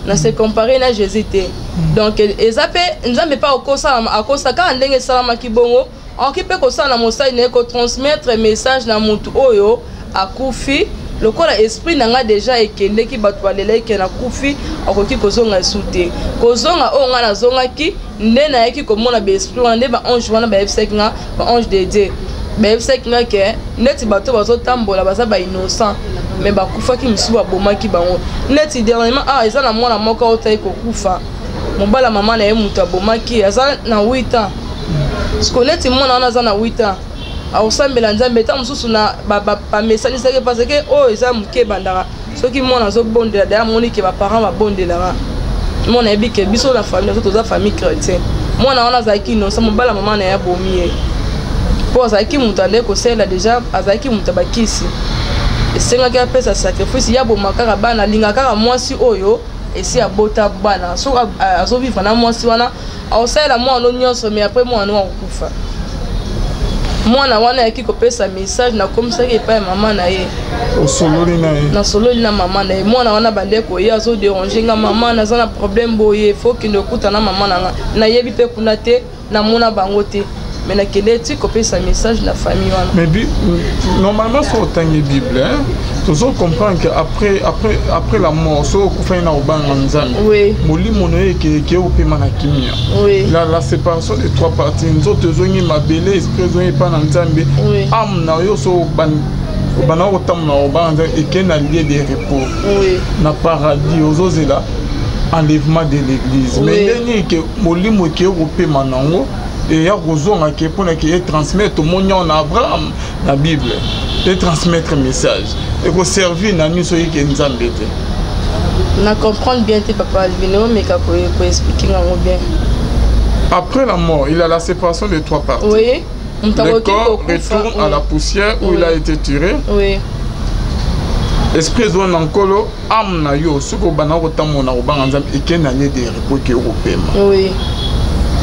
Na se comparer na Jésus te. Donc ezape nzambe pa akosa ka ndenge salama ki bongo. Okipe ko sala mosai ne ko transmettre message na mutu oyo akufi lokola esprit nanga déjà ekende ki bato balela ke na kufi akoki kozonga sute kozonga o nga na zonga ki nde na yeki komona be esprit wana nde ba ange wana ba F5 nga ba ange de Dieu ba F5 nga ke neti bato bazotambola baza ba innocent mais bakufa ki misu babomaki bango neti dernièrement eza na mwana moko otayi kokufa mobala mama na ye mutu abomaki aza na 8 ans skoneti mwana wana aza na 8 ans aosambela nzambe ta mosusu na bamesanisaki parce que oyo eza moke bandaka soki mwana azobondela daya moni ke baparent babondelaka mwana yebi ke biso na famille azo toza famille chrétien mwana wana azalaki inosa mobala mama na ye abomi ye mpo azalaki moto ande kosalela déjà azalaki moto bakisi esengaki apesa sacrifice ya boma kaka bana alinga kaka mwasi oyo esi abota bana soki azovivre na mwasi wana aosalela mwana nyonso mais après mwana akokufa mwana wana yaki kopesa message na komisaki epai ya mama na ye osololi na ye na sololi na mama na ye mwana wana bande koye azoderange nga mama naza na problème boye fo kende okuta na mama na nga nayebi mpe kuna te namona bango te mais nakende ti kopesa message na famille wana. Mais normalement so otangi Bible hein toujours comprendre que après la mort so okufa na obanga nzambe oui molimo no ke opema na kimia oui la séparation des trois parties nzoto zongi mabele esprit zongi pa na nzambe âme na yo so bana otamna obanga et na lieu de repos oui na paradis ozozela enlèvement de l'église mais ndeni ke molimo ke opema nango et ya kozonga ke pona ke transmettre monyo na Abraham na Bible et transmettre message et ko servir na miso yeke nzambe te na comprendre bien tes papa Alvino mais kako expliquer ngango bien. Après la mort il y a la séparation des trois parties. Oui le corps retourne à la poussière où il a été tiré. Oui esprit zone encore âme na yo ce que bana ko tamona ko banga nzambe ekenanye de repos que européma. Oui.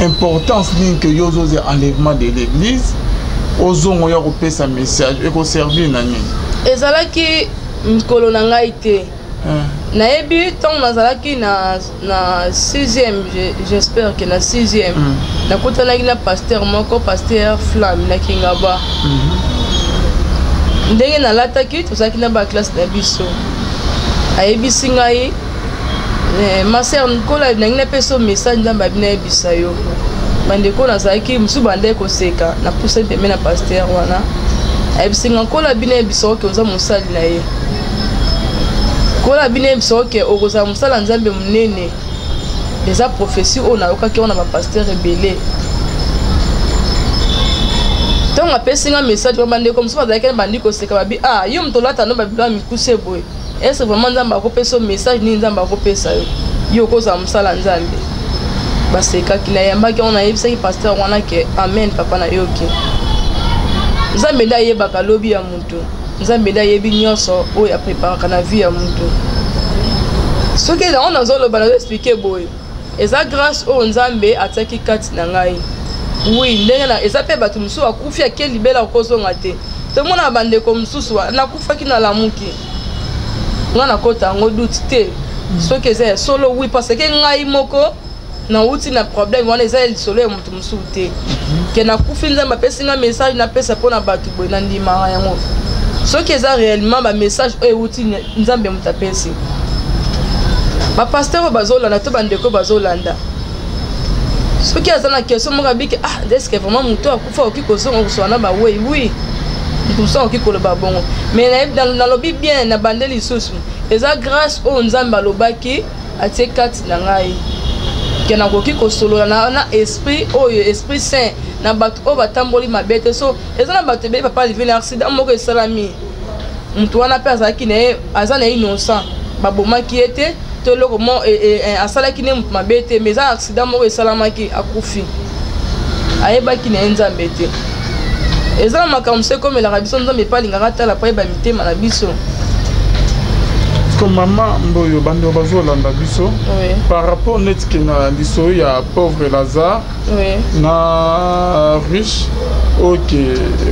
Importance ni que yo zo enlèvement de l'église ozongo ya ko pesa message et ko servir na ni. Ezalaki mkolo na ngai te. Naebi tant nazalaki na 6e, j'espère que na 6e. Nakutana na pasteur moko, pasteur Flamme na Kingaba. Ndenge nalataki tozalaki na ba classe na biso. Ayebisi ngai ma sœur Nicola na peso message ndamba bina yebisa yo. Bandeko nazalaki musu bande ko seka na pousse pembe na pasteur wana. Ayebisi Nicola bina yebisa ke oza musali na ye. Kola bine bisoke okoza musala nzambe munene. Eza prophétie ona okaki ona ba pasteur rebelle. Donc apesi nga message ba bande comme ça bazaki bandi ko seka babi yo mtolata no babila mikuse boy. Est-ce vraiment nzamba ko peso message ni nzamba ko pesa yo. Yo koza musala nzambe. Ba seka kina yamba ki ona yebisa ki pasteur wana ke amen papa na yoki. Nzambe da yeba ka lobi ya mutu. Nzambe da yebi nyonso oyo ya prépare na vie ya mutu. Ce que on a zolo bana expliquer boy. Eza grâce au Nzambe ataki kati na ngai. Oui, ndenge na eza pe batu musu akufi ke libela kozonga te. Te mona bande ko mususu na kufa ki na lamuki. Ngana kota ngo doute te. Ce que c'est solo oui parce que ngai moko na uti na problème wana eza solo ya mutu musu te. Ke na kufi Nzambe pesi nga message na pesa pona batu boy na ndima yango. Ce qui est réellement ma message est outil nzambe mutapesi. Ba pasteur bazolanda to bandeko bazolanda. Ce qui est dans la question moi biki est-ce que vraiment muto akufa okiko songo kuswana ba oui. Tout ça okiko le babongo. Mais dans lobby bien na bandeli susu. Eza grâce au nzambe lobaki atie kati na ngai. Kena kokiko solo na esprit oyo esprit saint. Na batu o batamboli mabete so ezana batu be papa livine accident moko esalami mutu wana pe azaki ne azana innocent babomaki ete to loko mo asalaki ne mutu mabete mais za accident moko esalamaki akufi ayebaki ne nzambe te ezana makamse comme la rabiso nzambe pa lingaka tala pa ba mitema na biso. Comme maman mboyo bando bazolanda biso par rapport net que na biso ya pauvre Lazare na riche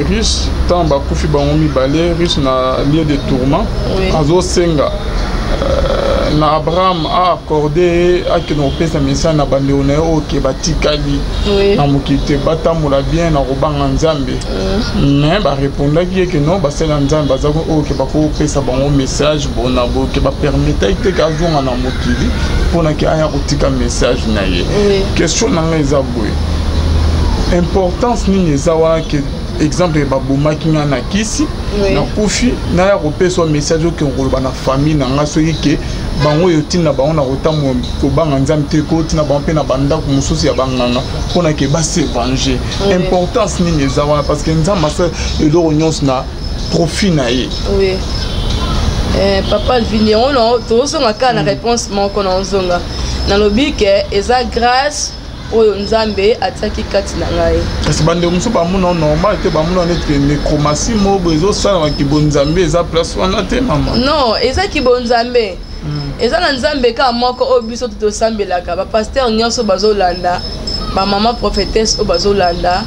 riche tamba kufi bango mibale riche na lieu de tourment azo senga na Abraham a accordé à que nos pesa message na bandéone OK batikali na mokite batamula bien na robanga nzambe mais ba répondaki que non basela nzambe bazako OK bako pesa bango message bona bo que ba permettre que kazonga na mokili pona que aya kotika message na ye question na ngeza boy importance nini zawa que exemple baboma kinga na kisi na kufi na ya kopesa message que ngoloba na famille na ngaso yike bango yotina bango na kotamu ko banga nzambe te ko tina bango pe na banda ko mususu ya banganga pona ke ba se venger importance nini zawa parce que nzamba sa eloro nyonso na profit na ye. Oui. Papa Alvini on to zonga ka na réponse moko na zonga na lobike eza grâce oyo nzambe ataki kati na ngai. Kasi bande musu ba muna normal te ba muna net que nécromancie mo bezo sala wa kibonzambe eza place wana te mama. Non, eza kibonzambe. Eza na nzambe ka moko o biso to sambelaka ba pasteur nyonso bazolanda, ba mama prophétesse o bazolanda.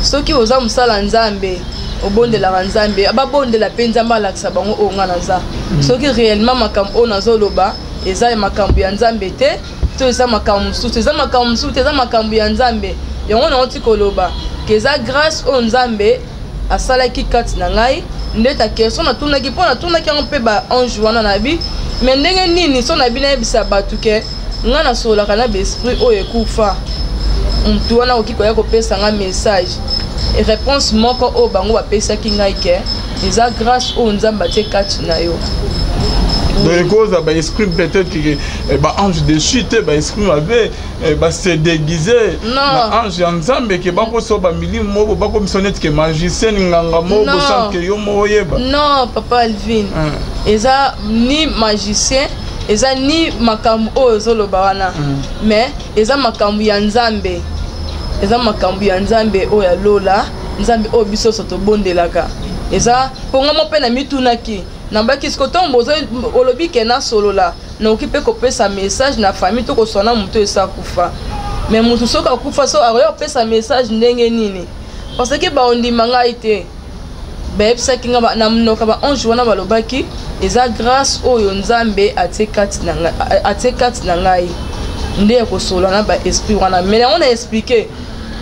Soki oza musala nzambe, obondela nzambe, ababondela pe nzamba lakisa bango o ngana za. Soki réellement makambo nazoloba, eza makambo ya nzambe te. Eza makambo sutu eza makambo ya nzambe yango na oti koloba keza grâce au nzambe asalaki kati na ngai ndeta question na tunaki pona tunaki yango pe ba ange wana na bi mais ndenge nini so na bi na yebisa batu ke nga na solaka na esprit oyo ekufa mtu wana okiko ya kopesa nga message et réponse moko o bango bapesaki ngai ke eza grâce au nzambe atie kati na yo. Donc cause bah esprit peut-être que bah ange de chute bah esprit avait bah se déguisé na ange nzambe que ba ko so ba milimo mo ba ko misonnette que magicien nganga mo bo sans que yo mo yeba. Non papa Alvin eza ni magicien eza ni makambo o zoloba wana mais eza makambo ya nzambe o ya lola nzambe o biso soto bondelaka eza ponga mo pe na mitunaki nambaki ce que ton bozo olobi kena solo la na okipe ko pesa message na famille to ko sona muto esa kufa mais mutu soka kufa so ayo pesa message ndenge nini parce que ba ondima ngai te ba epsa kinga ba na mnoka ba onje wana balobaki eza grâce oyo nzambe atekati na ngai nde ko solo na ba esprit wana mais on a expliqué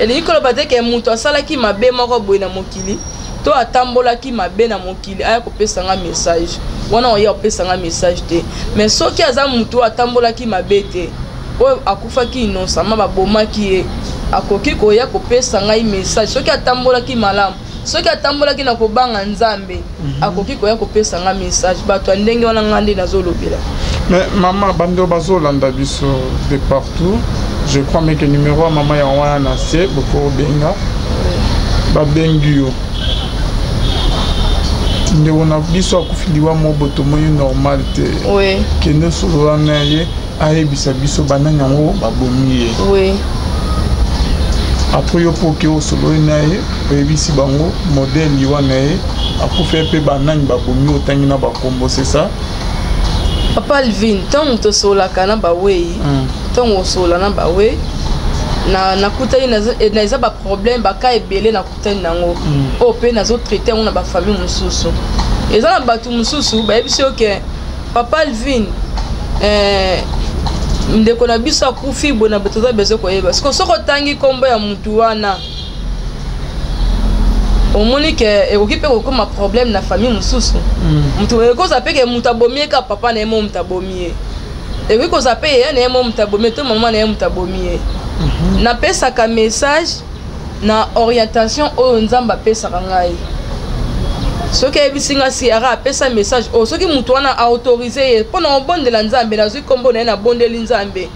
eli ko ba te ke mutu asala ki mabe moko boy na mokili to atambola ki mabe na mokili aya ko pesa nga message wana oya pesa nga message te mais soki aza mutu atambola ki mabe te o akufa ki innocent ma baboma ki akoki ko ya ko pesa nga message soki atambola ki malamu soki atambola ki na ko banga nzambe akoki ko ya ko pesa nga message bato ndenge wana ngandi nazolobela. Mais maman bando bazolanda biso de partout, je crois mais que numéro maman ya wana c'est beaucoup benga ba bengio nde on a biso akufiliwa moboto moyo normal te oui kende solo na ye ayebisa biso bananya ngo babomi ye oui après yo poke o solo na ye oyebisi bango modèle yiwana ye akufa pe bananya babomi otangi na bakombo c'est ça papa Alvin tant to sola kana ba wei tant o sola na ba wei na kutani na eza ba problème ba ka ebele na kutani nango o pe nazo traiter on na ba famille mususu eza na batu mususu ba yebisi oke papa Alvin ndeko na biso akufi bona betoza bezo ko yeba siko soko tangi kombo ya mutu wana omoni ke okipe ko ma problème na famille mususu mutu eko za pe ke mutabomie ka papa na emo mutabomie eko za pe ye na emo mutabomie to maman na emo mutabomie na pesa ka message na orientation o nzamba pesa ngai soki ebisinga si ara pesa message o soki mutu wana autoriser pona obondela nzambe na zui kombo na bondeli nzambe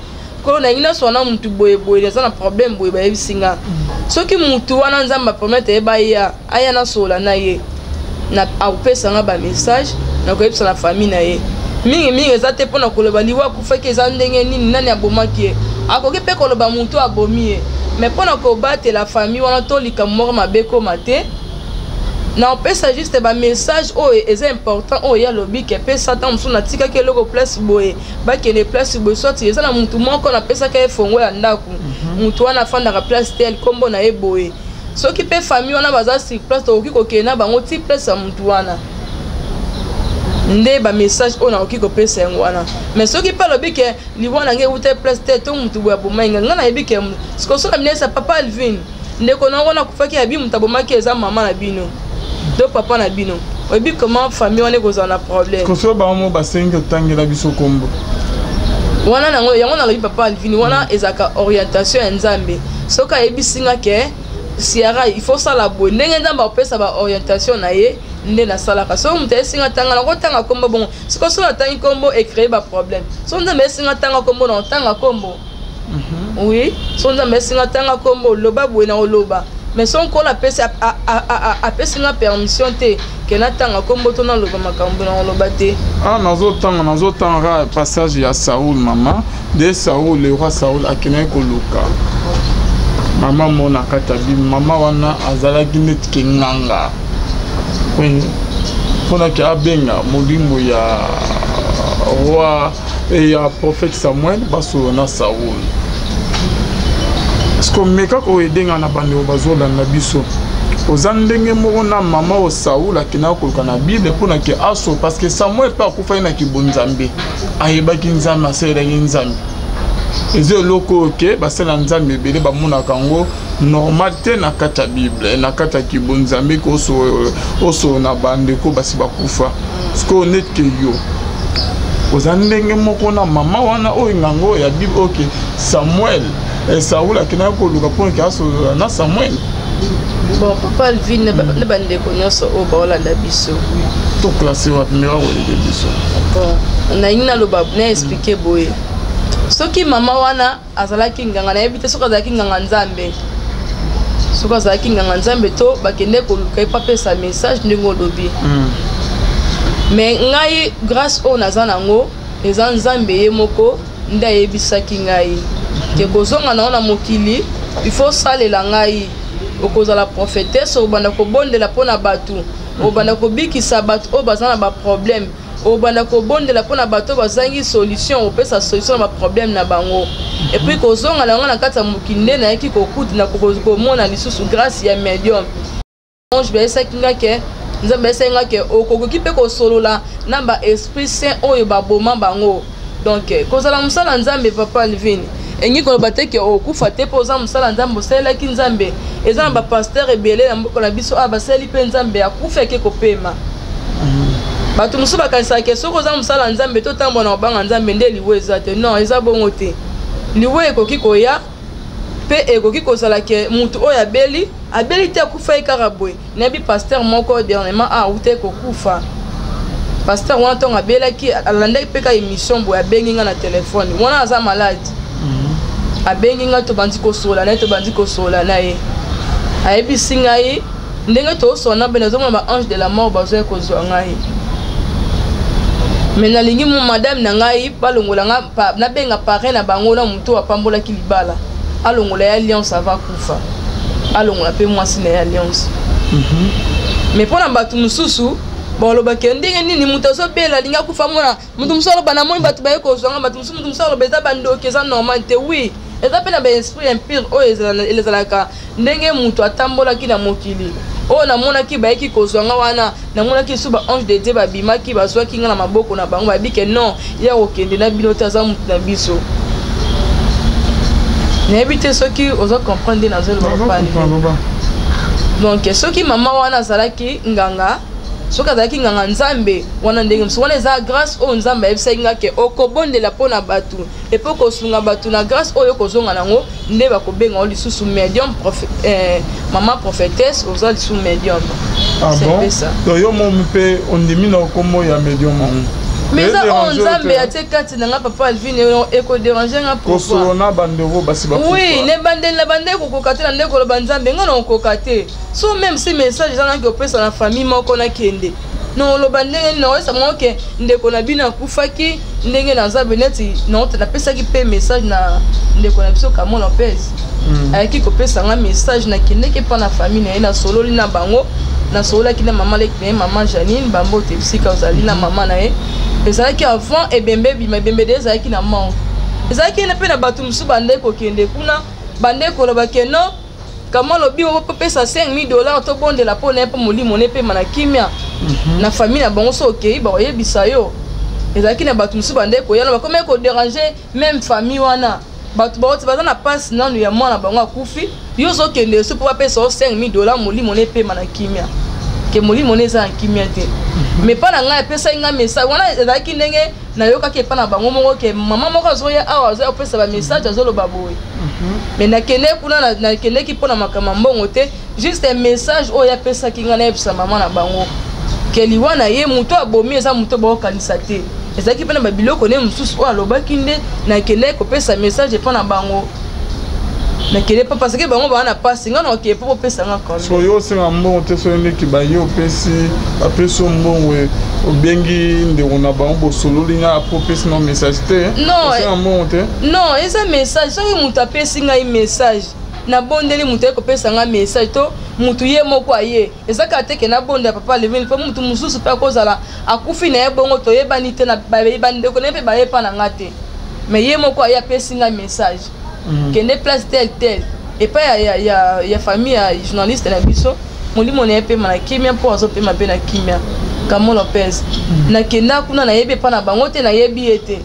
ko na ina sona mutu boye boye za na problème boye ba ebisinga soki mutu wana nzamba promettre eba ya aya na sola na ye na apesa nga ba message na ko epsa na famille na ye mingi ezate pona koloba liwa kufeke za ndenge nini nani abomaki akoki pe koloba mutu abomi mais pona ko battre la famille wana to lika mort mabeko mate na opesa juste ba message o est important o ya lobi ke pesa tant musu na tika ke loko place boye ba ke ne place boye sorti eza na mutu moko na pesa ke fongo ya ndaku mutu wana fanda ka place tel kombo na e boye soki pe famille wana baza sur place to okiko ke na bango ti place ya mutu wana nde ba message on a okiko pesa yango wana mais soki pa lobi ke liwana nge ute place tel to mutu boya bomainga ngana yebi ke siko so na minesa papa Alvin ndeko na wana kufaki ya bi mutabomaki eza mama na bino do papa na bino oyebi comment famille wana kozala na problème koso bango basengi otangela biso kombo wana nango yango nalobi papa Alvin wana ezaka orientation ya nzambe soki ayebisinga ke siara il faut sala boye ndenge nzambe apesa ba orientation na ye nde nasalaka so mutu esinga tanga nakotanga kombo bongo siko so natangi kombo ecrée ba problème so nzambe esinga tanga kombo na otanga kombo oui so nzambe esinga tanga kombo loba boye na oloba mais son ko la pesa a pesa na permission te ke na tanga kombo to na loba makambo na loba te nazo tanga passage ya Saoul maman de Saoul le roi Saoul akene ko luka maman mona katabi maman wana azala kinet kinganga pona ke abenga molimbo ya roi et ya prophète Samuel baso na Saoul meka ko edenga na bande obazola na biso ozandenge moko na mama o Saoul akina ko kana Bible pona ke aso parce que Samuel pa kufa ina kibonzambe ayeba kinzambe asera nzambe ezo loko ke basela nzambe bele ba mona kango normal te na kata Bible na kata kibonzambe ko oso na bande ko basi bakufa sko net ke yo ozandenge moko na mama wana o ngango ya Bible OK Samuel et Saoul a kina ko luka pour que aso na Samuel bon papa Alvin ne bande ko nyoso o baola na biso to classé wa mera wo de biso bon na ina lo ba na expliquer boye soki mama wana azala kinganga na ebite soka za kinganga nzambe soka za kinganga nzambe to bakende ko luka pa pesa message ndingo lobi mais ngai grâce au nazanango eza nzambe ye moko nda yebisaki ngai ke kozonga na mokili il faut salela ngai okozala prophétesse obanda kobondela pona batu obanda ko bikisa bato o bazana ba problème obanda ko bondela pona bato bazangi solution opesa solution na ba problème na bango et puis kozonga na ngana kata mukinde na yaki kokuti na komona lisusu grâce ya médium je vais essayer kinga ke nzambe esenga ke okokoki pe ko solola na ba esprit saint oyo ba boma bango donc kozala musala nzambe papa Alvin engi koloba te ke okufa te po za musala nzambe osala ki nzambe eza ba pasteur ebele na mboko na biso baseli pe nzambe akufa ke kopema bato musu bakanisa ke soko za musala nzambe to tambo na banga nzambe nde liwe eza te non eza bongo te liwe ekoki koya pe ekoki kozala ke mutu oyo abeli te akufa ekaka boye nayebi pasteur moko dernièrement ute kokufa pasteur wana ntongo abelaki alandaki mpe ka émission boye abengi nga na telefone wana aza malade abengi nga tobandi kosola na ye ayebisi ngai ndenge tosona mpe nazomona ba ange de la mort bazoya kozwa ngai me nalingi mu madame na ngai balongola nga nabenga parrain na bango na mutu apambolaki libala alongola ya alliance ava kufa alongola mpe mwasi na ya alliance me mpona bato mosusu balobaki ndenge nini mutu azobela alingi akufa mona mutu mosusu aloba namoni bato baye kozwanga bato mosusu mutu mosusu aloba eza bandoki eza normal te oui eza mpe na baesprit impure oyo ezalaka ndenge mutu atambolaki na mokili oyo namonaki bayeki kozwanga wana namonaki lisu ba ange de Dieu babimaki bazwaki nga na maboko na bango babike non ya kokende na bino te aza mutu na biso nayebi te soki ozo comprendre na zelo bapali donc soki mama wana azalaki nganga soki azalaki nganga nzambe wana ndenge mosu wana eza grâce oyo nzambe ayebisaki nga ke okobondela mpona bato epe kosunga bato na grâce oyo kozonga nango nde bakobenga o lisusu médium mama prophétesse oza lisusu médium c'est ça donc yo momi mpe ondimi na kombo ya médium mais ça on nzambe atie kati na nga papa Alvin ekoderange nga kosolona bandeko basi bakufa oui ne bandela bandeko kokoka te na ndeko loba nzambe nga na okoka te so même si message eza naki opesa na famille moko nakende non loba ndenge naoyesa moko ke ndeko na bino akufaki ndenge na nzambe neti napesaki mpe message na ndeko na biso Kamo Lopez ayaki kopesa nga message nakendeki mpa na famille na ye nasololi na bango nasololaki na mama leki na ye mama Janine bambo te bisika ozali na mama na ye ezalaki avant ebembe ebima ebembe de ezalaki na manque ezalaki mpe na bato mosusu bandeki kokende kuna bandeki kolobaki non Kamo lobi opesa $5,000 tobondela mpo na ye mpo molimo ne mpema na kimia na famille na bango so okei bakoyebisa yo ezalaki na bato mosusu bandeki koyana bakoma koderange même famille wana bato baoti baza na pasi nanu ya mwana bango akufi yo ozokende esu mpo bapesa o $5,000 molimo ne mpema na kimia ke molimo ne eza na kimia te mais mpa na ngai epesaki nga message wana ezalaki ndenge nayokaki epa na bango moko ke mama moko azoya awa azoya kopesa bamessage azoloba boye mais nakende kuna nakendeki mpo na makambo mbongo te juste un message oyo apesaki nga nayebisa mama na bango ke liwa na ye moto abomi eza moto bakokanisa te ezalaki mpe na babiloko ne mosusu oyo alobaki nde nakendeki kopesa message epa na bango nakende pa parce que bango ba na pasi nga na ke po opesa nga quand so yo senga mbongo te so ndeki ba yo pesi apeso mbongo obengi ndeko na bango bosololi nga apropesi no message te senga mbongo te non eza message soki mutu apesi ngai message na bondeli mutu ekopesa nga message to mutu ye moko aye ezaka te ke na bonde ya papa Alvin mpo mutu mosusu mpe akozala akufi na ye bongo toyebani te na bandeko na ye mpe bayepa na nga te mais ye moko aye apesi nga message kende place tel et pas ya famille ya journaliste na biso molimo na ye mpe na kimia mpo azopema mpe na kimia Kamo Lopez nakenda kuna nayebi epa na bango te nayebi ye te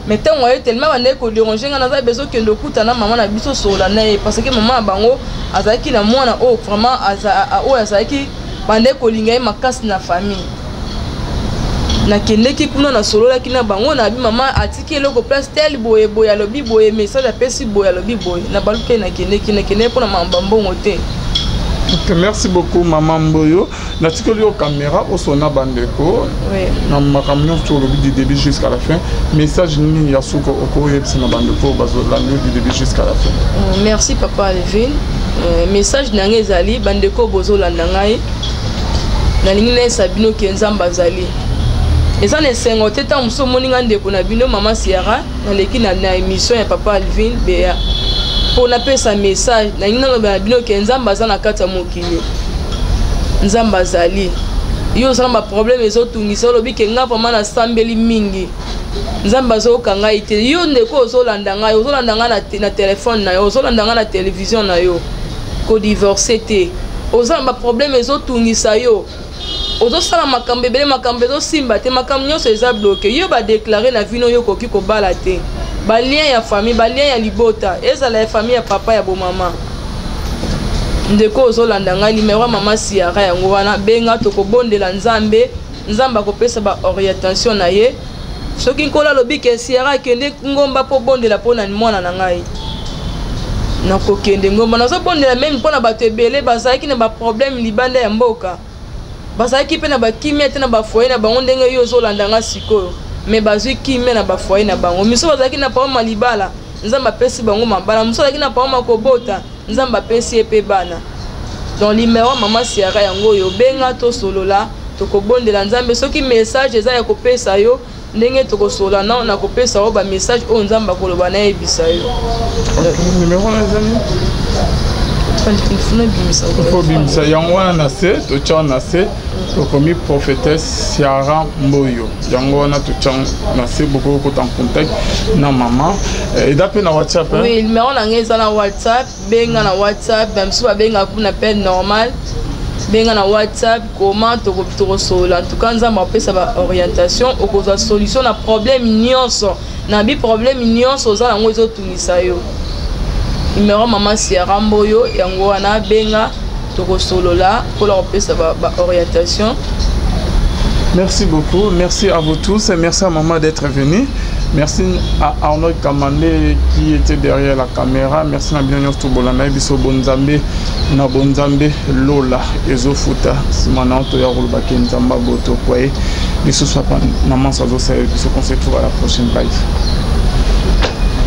mais ntango aye tellement bandeki koderange nga naza bezo kende okuta na mama na biso sola na ye parce que mama na bango azalaki na mwana oyo vraiment oyo azalaki bandeki kolinga ye makasi na famille nakendeki kuna nasololaki na bango na bi mama atiki eloko place tel boye boye alobi boye message apesi boye alobi boye na baluke nakende mpona mambambongo te. Merci beaucoup maman Mboyo. Natikoli au caméra au sona bandeko. Oui. Na makamyo sur le du début jusqu'à la fin. Message ni yasuko oko yebsi na bandeko bazolando du début jusqu'à la fin. Merci papa Alvin. Message nange ezali bandeko bozolanda ngai. Na lingi na sabino ke nzamba zali. Eza ne sengo teta muso moninga ndeko na bino mama Sierra na leki na émission ya papa Alvin Bea. Pour na pesa message na ngina loba bino ke nzamba za na kata mokili nzamba zali yo ça ma problème ezotungisa lobi ke nga vraiment na sambeli mingi nzamba zo kanga ite yo ndeko ozolanda nga na téléphone na yo ozolanda nga na télévision na yo ko divorcer te oza ma problème ezotungisa yo ozosala makambo ebele makambo ezosimba te makambo nyonso eza bloqué yo ba déclarer na vino yo koki kobala te ba lien ya famille ba lien ya libota ezala ya famille ya papa ya bo mama ndeko ozolanda nga numéro mama Siara yango wana benga tokobondela nzambe akopesa ba orientation na ye soki nkola lobi ke Siara kende ngomba po bondela pona mwana na ngai nakokende ngomba nazobondela même mpona bato ebele bazalaki na ba problème libanda ya mboka bazalaki mpe na bakimia te na bafoye na bango ndenge yo ozolanda nga sikoyo me bazwi kimia na bafoye na bango miso bazalaki na paoma libala nzambe apesi bango mabala miso bazalaki na paoma kobota nzambe apesi ye mpe bana donc numéro mama Siara yango oyo benga tosolola tokobondela nzambe soki message eza ya kopesa yo ndenge tokosolola na kopesa yo ba message oyo nzambe akoloba na yebisa yo numéro na zami il faut bimisa yango wana na se totia na se tokomi prophétesse Siara Mboyo yango wana totia na se beaucoup ko en contact na mama et d'après na WhatsApp oui le numéro na ngeza na WhatsApp benga na WhatsApp même si benga pour appel normal benga na WhatsApp comment tokosola en tout cas nzamba apesa ba orientation okozwa solution na problème nyonso na bi problème nyonso ozala ngo ezotungisa yo numéro mama Siara Mboyo yango wana benga tokosolola pour leur apesa ba orientation. Merci beaucoup, merci à vous tous et merci à maman d'être venue. Merci à Arnaud Kamandé qui était derrière la caméra. Merci à Binyos Toubolana, Biso Bonzambe, na Bonzambe, Lola, Ezo Futa, Simananto Yarulbaki, Nzamba Boto, Kwae, Biso Swapan, Naman Sazo, Biso qu'on se trouve à la prochaine live.